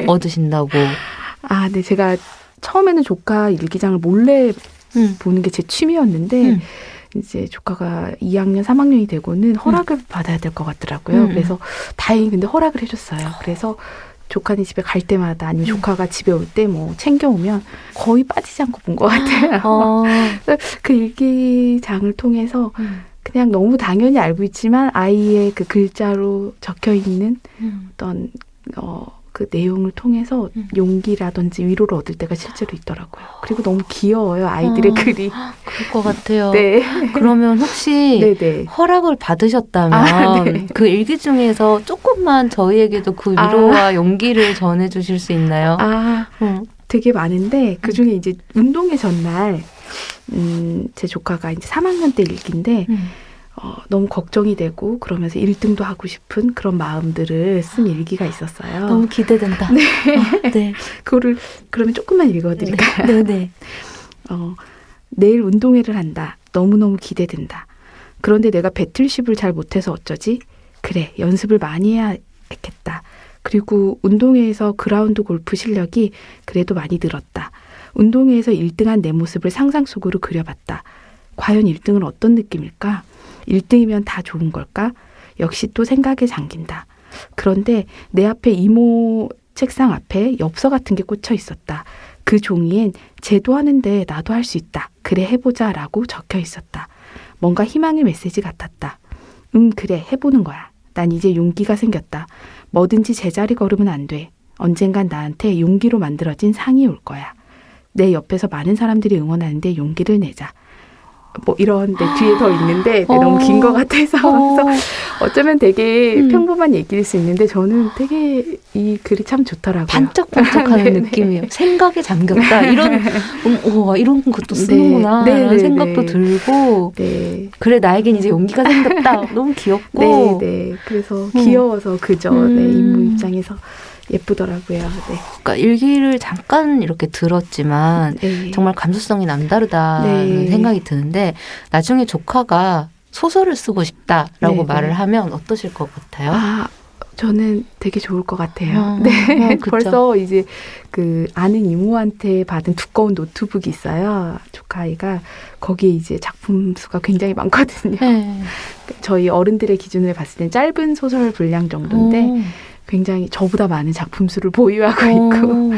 얻으신다고. 네. 제가 처음에는 조카 일기장을 몰래 보는 게 제 취미였는데 이제 조카가 2학년, 3학년이 되고는 허락을 받아야 될 것 같더라고요. 그래서 다행히 근데 허락을 해줬어요. 그래서 조카네 집에 갈 때마다 아니면 조카가 집에 올 때 뭐 챙겨오면 거의 빠지지 않고 본 것 같아요. 그 일기장을 통해서 그냥 너무 당연히 알고 있지만 아이의 그 글자로 적혀 있는 어떤 그 내용을 통해서 용기라든지 위로를 얻을 때가 실제로 있더라고요. 그리고 너무 귀여워요, 아이들의 글이. 그럴 것 같아요. 네. 그러면 혹시 네네. 허락을 받으셨다면 그 일기 중에서 조금만 저희에게도 그 위로와 용기를 전해주실 수 있나요? 되게 많은데 그중에 이제 운동회 전날 제 조카가 이제 3학년 때 일기인데 너무 걱정이 되고 그러면서 1등도 하고 싶은 그런 마음들을 쓴 일기가 있었어요. 너무 기대된다. 네. 네. 그거를 그러면 조금만 읽어드릴까요? 네네. 내일 운동회를 한다. 너무너무 기대된다. 그런데 내가 배틀십을 잘 못해서 어쩌지? 그래, 연습을 많이 해야 했겠다. 그리고 운동회에서 그라운드 골프 실력이 그래도 많이 늘었다. 운동회에서 1등한 내 모습을 상상 속으로 그려봤다. 과연 1등은 어떤 느낌일까? 1등이면 다 좋은 걸까? 역시 또 생각에 잠긴다. 그런데 내 앞에 이모 책상 앞에 엽서 같은 게 꽂혀 있었다. 그 종이엔 쟤도 하는데 나도 할 수 있다. 그래 해보자 라고 적혀 있었다. 뭔가 희망의 메시지 같았다. 그래 해보는 거야. 난 이제 용기가 생겼다. 뭐든지 제자리 걸으면 안 돼. 언젠간 나한테 용기로 만들어진 상이 올 거야. 내 옆에서 많은 사람들이 응원하는데 용기를 내자. 뭐 이런 뒤에 더 있는데 너무 긴 것 같아서 그래서 어쩌면 되게 평범한 얘기일 수 있는데 저는 되게 이 글이 참 좋더라고요. 반짝반짝하는 느낌이에요. 생각에 잠겼다. 이런 것도 쓰는구나. 라는 생각도 들고 네. 그래 나에겐 이제 용기가 생겼다. 너무 귀엽고 네. 그래서 귀여워서 그저 인물 입장에서 예쁘더라고요. 네. 그러니까 일기를 잠깐 이렇게 들었지만 정말 감수성이 남다르다는 생각이 드는데 나중에 조카가 소설을 쓰고 싶다라고 말을 하면 어떠실 것 같아요? 저는 되게 좋을 것 같아요. 벌써 이제 그 아는 이모한테 받은 두꺼운 노트북이 있어요. 조카 아이가 거기에 이제 작품 수가 굉장히 많거든요. 저희 어른들의 기준으로 봤을 땐 짧은 소설 분량 정도인데 굉장히 저보다 많은 작품 수를 보유하고 있고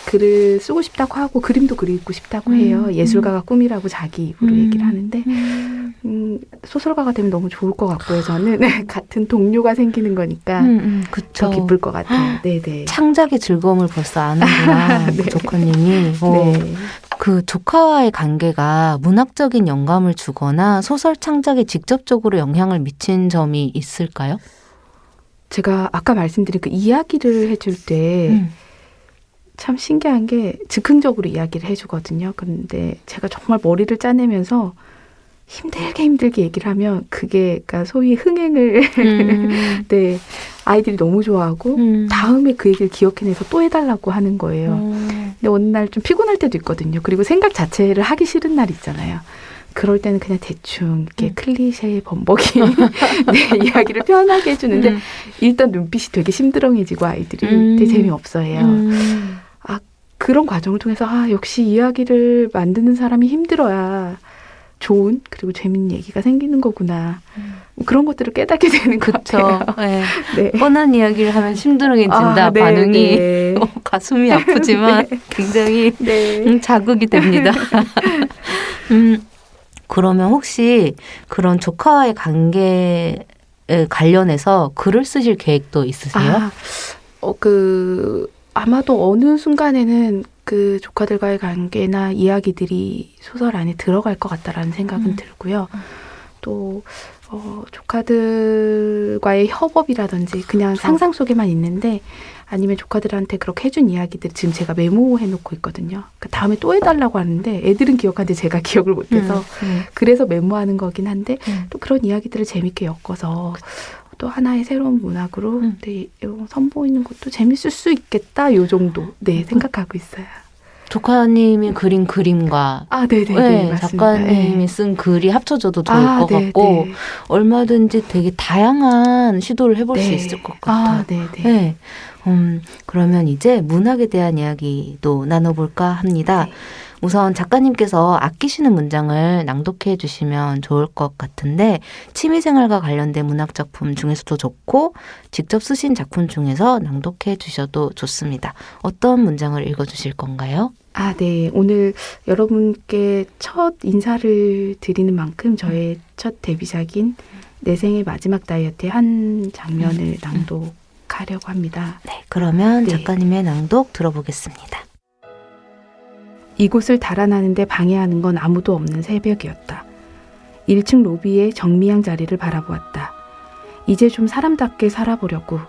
글을 쓰고 싶다고 하고 그림도 그리고 싶다고 해요. 예술가가 꿈이라고 자기 입으로 얘기를 하는데 소설가가 되면 너무 좋을 것 같고요. 저는 같은 동료가 생기는 거니까 더 기쁠 것 같아요. 네네. 창작의 즐거움을 벌써 아는구나. 조카님이. 그 조카와의 관계가 문학적인 영감을 주거나 소설 창작에 직접적으로 영향을 미친 점이 있을까요? 제가 아까 말씀드린 그 이야기를 해줄 때 참 신기한 게 즉흥적으로 이야기를 해주거든요. 그런데 제가 정말 머리를 짜내면서 힘들게 얘기를 하면 그게 그러니까 소위 흥행을 아이들이 너무 좋아하고 다음에 그 얘기를 기억해내서 또 해달라고 하는 거예요. 근데 어느 날 좀 피곤할 때도 있거든요. 그리고 생각 자체를 하기 싫은 날 있잖아요. 그럴 때는 그냥 대충 이렇게 클리셰 범벅이 이야기를 편하게 해주는데 일단 눈빛이 되게 심드렁해지고 아이들이 되게 재미없어해요. 그런 과정을 통해서 역시 이야기를 만드는 사람이 힘들어야 좋은 그리고 재밌는 얘기가 생기는 거구나. 그런 것들을 깨닫게 되는 것 같아요. 뻔한 이야기를 하면 심드렁해진다. 반응이 가슴이 아프지만 굉장히 자극이 됩니다. 그러면 혹시 그런 조카와의 관계에 관련해서 글을 쓰실 계획도 있으세요? 아마도 어느 순간에는 그 조카들과의 관계나 이야기들이 소설 안에 들어갈 것 같다라는 생각은 들고요. 또 조카들과의 협업이라든지 그냥 상상 속에만 있는데 아니면 조카들한테 그렇게 해준 이야기들 지금 제가 메모해놓고 있거든요. 다음에 또 해달라고 하는데 애들은 기억하는데 제가 기억을 못해서 그래서 메모하는 거긴 한데 또 그런 이야기들을 재밌게 엮어서 또 하나의 새로운 문학으로 선보이는 것도 재밌을 수 있겠다. 요 정도 생각하고 있어요. 조카님이 그린 그림과 작가님이 쓴 글이 합쳐져도 좋을 것 같고 얼마든지 되게 다양한 시도를 해볼 수 있을 것 같아요. 그러면 이제 문학에 대한 이야기도 나눠볼까 합니다. 우선 작가님께서 아끼시는 문장을 낭독해 주시면 좋을 것 같은데 취미생활과 관련된 문학작품 중에서도 좋고 직접 쓰신 작품 중에서 낭독해 주셔도 좋습니다. 어떤 문장을 읽어주실 건가요? 오늘 여러분께 첫 인사를 드리는 만큼 저의 첫 데뷔작인 내 생의 마지막 다이어트의 한 장면을 낭독하려고 합니다. 그러면 작가님의 낭독 들어보겠습니다. 이곳을 달아나는데 방해하는 건 아무도 없는 새벽이었다. 1층 로비의 정미양 자리를 바라보았다. 이제 좀 사람답게 살아보려고.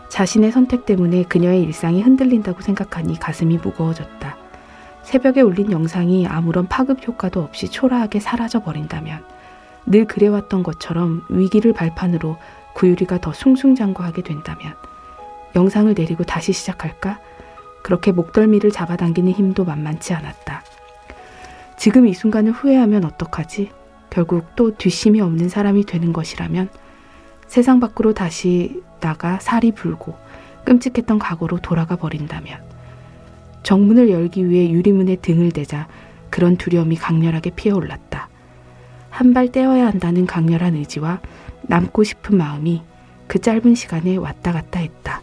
자신의 선택 때문에 그녀의 일상이 흔들린다고 생각하니 가슴이 무거워졌다. 새벽에 올린 영상이 아무런 파급 효과도 없이 초라하게 사라져버린다면 늘 그래왔던 것처럼 위기를 발판으로 구유리가 더 숭숭장구하게 된다면 영상을 내리고 다시 시작할까? 그렇게 목덜미를 잡아당기는 힘도 만만치 않았다. 지금 이 순간을 후회하면 어떡하지? 결국 또 뒷심이 없는 사람이 되는 것이라면 세상 밖으로 다시 나가 살이 불고 끔찍했던 과거로 돌아가 버린다면 정문을 열기 위해 유리문에 등을 대자 그런 두려움이 강렬하게 피어올랐다. 한 발 떼어야 한다는 강렬한 의지와 남고 싶은 마음이 그 짧은 시간에 왔다 갔다 했다.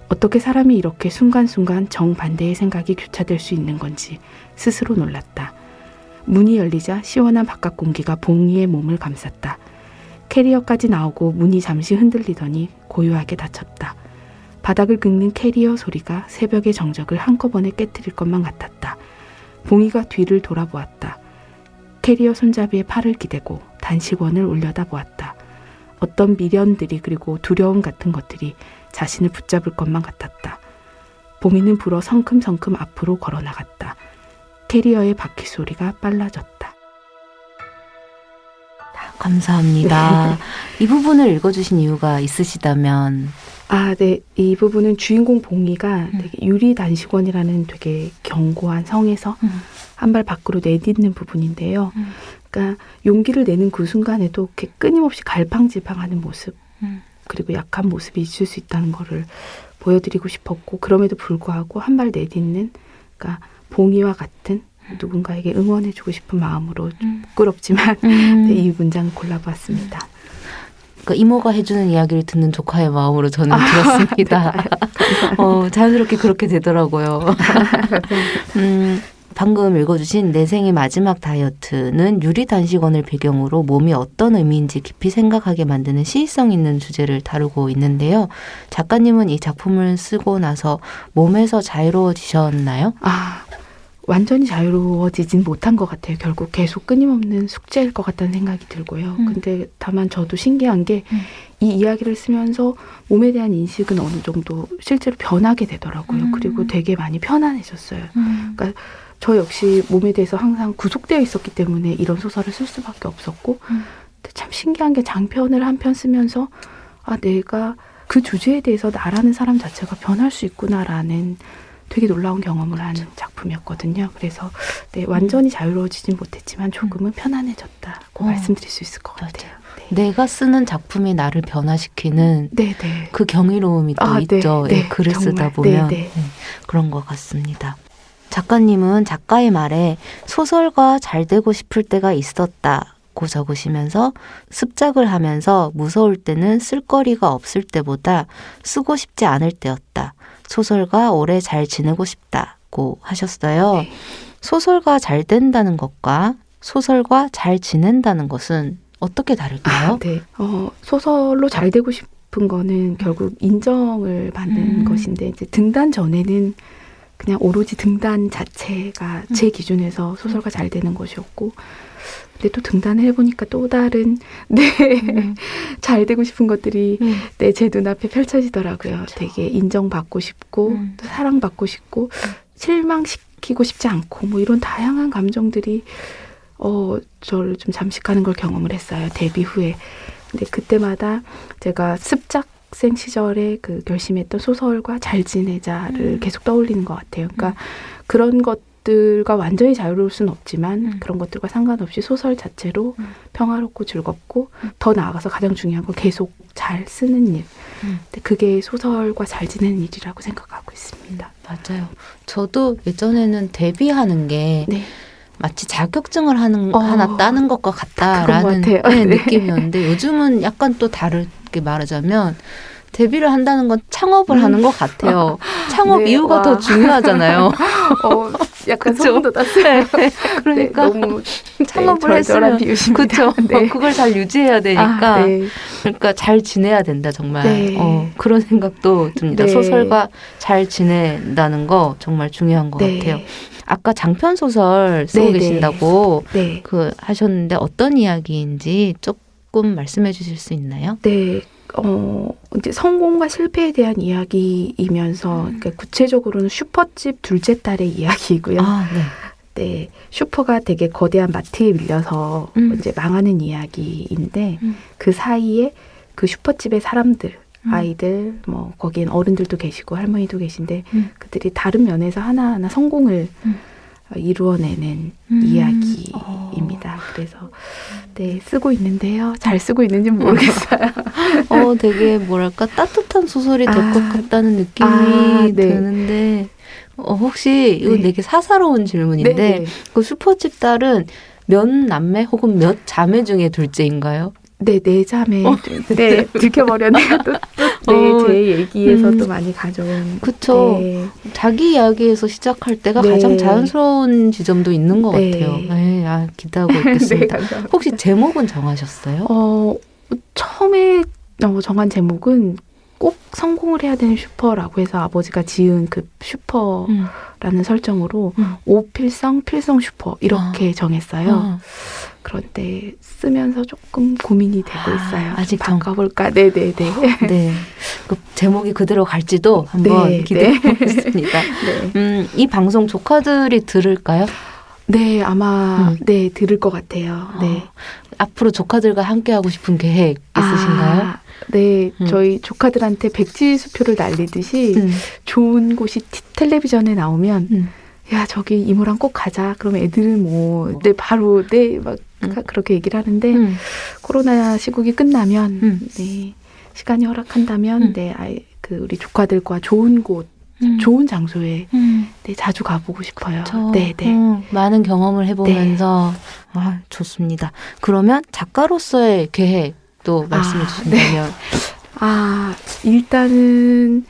어떻게 사람이 이렇게 순간순간 정반대의 생각이 교차될 수 있는 건지 스스로 놀랐다. 문이 열리자 시원한 바깥 공기가 봉이의 몸을 감쌌다. 캐리어까지 나오고 문이 잠시 흔들리더니 고요하게 닫혔다. 바닥을 긁는 캐리어 소리가 새벽의 정적을 한꺼번에 깨트릴 것만 같았다. 봉이가 뒤를 돌아보았다. 캐리어 손잡이에 팔을 기대고 단식원을 올려다보았다. 어떤 미련들이 그리고 두려움 같은 것들이 자신을 붙잡을 것만 같았다. 봉이는 불어 성큼성큼 앞으로 걸어나갔다. 캐리어의 바퀴 소리가 빨라졌다. 감사합니다. 이 부분을 읽어주신 이유가 있으시다면? 네. 이 부분은 주인공 봉이가 되게 유리 단식원이라는 되게 견고한 성에서 한 발 밖으로 내딛는 부분인데요. 그러니까 용기를 내는 그 순간에도 이렇게 끊임없이 갈팡질팡하는 모습, 그리고 약한 모습이 있을 수 있다는 거를 보여드리고 싶었고, 그럼에도 불구하고 한 발 내딛는, 그러니까 봉이와 같은 누군가에게 응원해주고 싶은 마음으로 부끄럽지만 네, 이 문장을 골라보았습니다. 그러니까 이모가 해주는 이야기를 듣는 조카의 마음으로 저는 들었습니다. 자연스럽게 그렇게 되더라고요. 방금 읽어주신 내 생의 마지막 다이어트는 유리 단식원을 배경으로 몸이 어떤 의미인지 깊이 생각하게 만드는 시의성 있는 주제를 다루고 있는데요. 작가님은 이 작품을 쓰고 나서 몸에서 자유로워지셨나요? 완전히 자유로워지진 못한 것 같아요. 결국 계속 끊임없는 숙제일 것 같다는 생각이 들고요. 근데 다만 저도 신기한 게 이 이야기를 쓰면서 몸에 대한 인식은 어느 정도 실제로 변하게 되더라고요. 그리고 되게 많이 편안해졌어요. 그러니까 저 역시 몸에 대해서 항상 구속되어 있었기 때문에 이런 소설을 쓸 수밖에 없었고, 근데 참 신기한 게 장편을 한 편 쓰면서 내가 그 주제에 대해서 나라는 사람 자체가 변할 수 있구나라는 되게 놀라운 경험을 하는 작품이었거든요. 그래서 네, 완전히 자유로워지진 못했지만 조금은 편안해졌다고 말씀드릴 수 있을 것 같아요. 네. 내가 쓰는 작품이 나를 변화시키는 그 경이로움이 또 있죠. 네, 글을 정말. 쓰다 보면 그런 것 같습니다. 작가님은 작가의 말에 소설가 잘 되고 싶을 때가 있었다고 적으시면서 습작을 하면서 무서울 때는 쓸거리가 없을 때보다 쓰고 싶지 않을 때였다. 소설가 오래 잘 지내고 싶다고 하셨어요. 네. 소설가 잘 된다는 것과 소설가 잘 지낸다는 것은 어떻게 다를까요? 네. 소설로 잘 되고 싶은 거는 결국 인정을 받는 것인데, 이제 등단 전에는 그냥 오로지 등단 자체가 제 기준에서 소설가 잘 되는 것이었고, 근데 또 등단을 해보니까 또 다른 잘 되고 싶은 것들이 제 눈앞에 펼쳐지더라고요. 그렇죠. 되게 인정받고 싶고 또 사랑받고 싶고 실망시키고 싶지 않고 뭐 이런 다양한 감정들이 저를 좀 잠식하는 걸 경험을 했어요. 데뷔 후에. 근데 그때마다 제가 습작생 시절에 그 결심했던 소설과 잘 지내자를 계속 떠올리는 것 같아요. 그러니까 그런 것들과 완전히 자유로울 수는 없지만 그런 것들과 상관없이 소설 자체로 평화롭고 즐겁고 더 나아가서 가장 중요한 건 계속 잘 쓰는 일. 근데 그게 소설과 잘 지내는 일이라고 생각하고 있습니다. 맞아요. 저도 예전에는 데뷔하는 게 마치 자격증을 하나 따는 것과 같다라는 느낌이었는데 요즘은 약간 또 다르게 말하자면 데뷔를 한다는 건 창업을 하는 것 같아요. 창업 이유가 더 중요하잖아요. 약간 소름 돋았어요. 그러니까 너무 창업을 했으면 그렇죠. 그걸 잘 유지해야 되니까 그러니까 잘 지내야 된다 정말. 그런 생각도 듭니다. 소설가 잘 지낸다는 거 정말 중요한 것 같아요. 아까 장편 소설 쓰고 계신다고 하셨는데 어떤 이야기인지 조금 말씀해 주실 수 있나요? 네. 이제 성공과 실패에 대한 이야기이면서 그러니까 구체적으로는 슈퍼집 둘째 딸의 이야기이고요. 네. 슈퍼가 되게 거대한 마트에 밀려서 이제 망하는 이야기인데 그 사이에 그 슈퍼집의 사람들, 아이들, 뭐 거기엔 어른들도 계시고 할머니도 계신데 그들이 다른 면에서 하나하나 성공을 이루어내는 이야기입니다. 그래서 쓰고 있는데요. 잘 쓰고 있는지는 모르겠어요. 되게 뭐랄까 따뜻한 소설이 될 것 같다는 느낌이 드는데 혹시 이거 되게 사사로운 질문인데 그 슈퍼집 딸은 몇 남매 혹은 몇 자매 중에 둘째인가요? 네 자매. 들켜버렸네요. 제 얘기에서 또 많이 가져온. 그쵸. 자기 이야기에서 시작할 때가 가장 자연스러운 지점도 있는 것 같아요. 기대하고 있겠습니다. 혹시 제목은 정하셨어요? 처음에 정한 제목은 꼭 성공을 해야 되는 슈퍼라고 해서 아버지가 지은 그 슈퍼라는 설정으로 오필성, 필성 슈퍼 이렇게 정했어요. 그런데 쓰면서 조금 고민이 되고 있어요. 아직 바꿔볼까? 네네네. 네. 그 제목이 그대로 갈지도 한번 네, 기대해 보겠습니다. 네. 이 방송 조카들이 들을까요? 네, 아마 네 들을 것 같아요. 네. 앞으로 조카들과 함께 하고 싶은 계획 있으신가요? 네, 저희 조카들한테 백지수표를 날리듯이 좋은 곳이 텔레비전에 나오면 야 저기 이모랑 꼭 가자. 그러면 애들은 뭐 네 바로 네 막 그렇게 얘기를 하는데 코로나 시국이 끝나면 네 시간이 허락한다면 네 그 우리 조카들과 좋은 곳 좋은 장소에 네, 자주 가보고 싶어요. 네, 네. 많은 경험을 해보면서 좋습니다. 그러면 작가로서의 계획도 말씀해 주신다면 일단은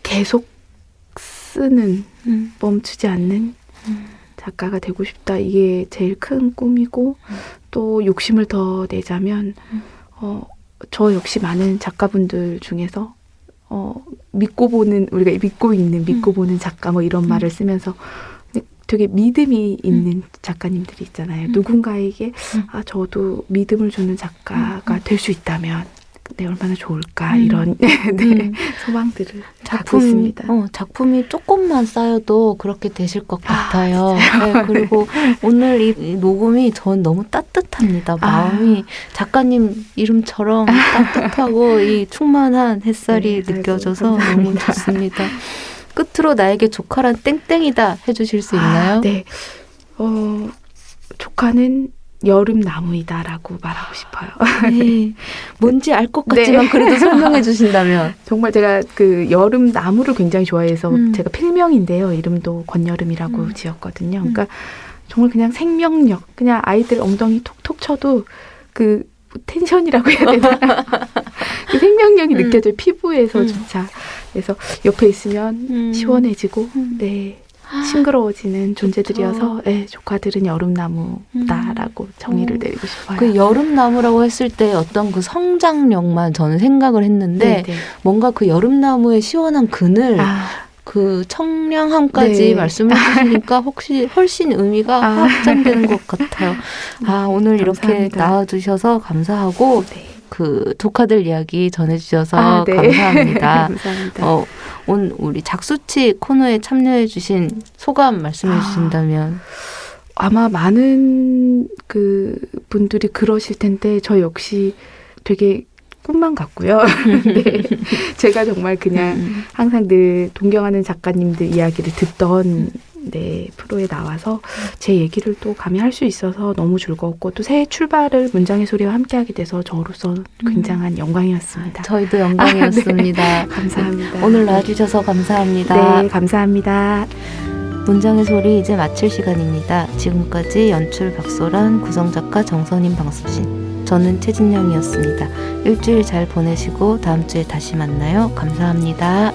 계속 쓰는 멈추지 않는 작가가 되고 싶다. 이게 제일 큰 꿈이고 또 욕심을 더 내자면 저 역시 많은 작가분들 중에서 믿고 보는 우리가 믿고 보는 작가 뭐 이런 말을 쓰면서 되게 믿음이 있는 작가님들이 있잖아요. 누군가에게 저도 믿음을 주는 작가가 될 수 있다면 네, 얼마나 좋을까 이런 네, 소망들을 갖고 있습니다. 작품이 조금만 쌓여도 그렇게 되실 것 같아요. 네, 그리고 오늘 이 녹음이 전 너무 따뜻합니다. 마음이 작가님 이름처럼 따뜻하고 이 충만한 햇살이 느껴져서 너무 좋습니다. 끝으로 나에게 조카란 땡땡이다 해주실 수 있나요? 네. 조카는 여름 나무이다라고 말하고 싶어요. 네. 뭔지 알 것 같지만 네. 그래도 설명해 주신다면. 정말 제가 그 여름 나무를 굉장히 좋아해서 제가 필명인데요. 이름도 권여름이라고 지었거든요. 그러니까 정말 그냥 생명력, 그냥 아이들 엉덩이 톡톡 쳐도 그 텐션이라고 해야 되나? 그 생명력이 느껴져요. 피부에서조차. 그래서 옆에 있으면 시원해지고, 네. 싱그러워지는 존재들이어서 네, 조카들은 여름나무다라고 정의를 내리고 싶어요. 그 여름나무라고 했을 때 어떤 그 성장력만 저는 생각을 했는데 네네. 뭔가 그 여름나무의 시원한 그늘 그 청량함까지 네. 말씀해 주시니까 혹시 훨씬 의미가 확장되는 것 같아요. 오늘 감사합니다. 이렇게 나와주셔서 감사하고 그 조카들 이야기 전해주셔서 네. 감사합니다. 감사합니다. 오늘 우리 작수치 코너에 참여해주신 소감 말씀해 주신다면. 아마 많은 그 분들이 그러실 텐데 저 역시 되게 꿈만 같고요. 네. 제가 정말 그냥 항상 늘 동경하는 작가님들 이야기를 듣던 네, 프로에 나와서 제 얘기를 또 감히 할 수 있어서 너무 즐거웠고 또 새 출발을 문장의 소리와 함께하게 돼서 저로서 굉장한 영광이었습니다. 저희도 영광이었습니다. 네. 감사합니다. 오늘 나와주셔서 감사합니다. 네, 감사합니다. 문장의 소리 이제 마칠 시간입니다. 지금까지 연출 박소란, 구성작가 정선임, 방수진, 저는 최진영이었습니다. 일주일 잘 보내시고 다음 주에 다시 만나요. 감사합니다.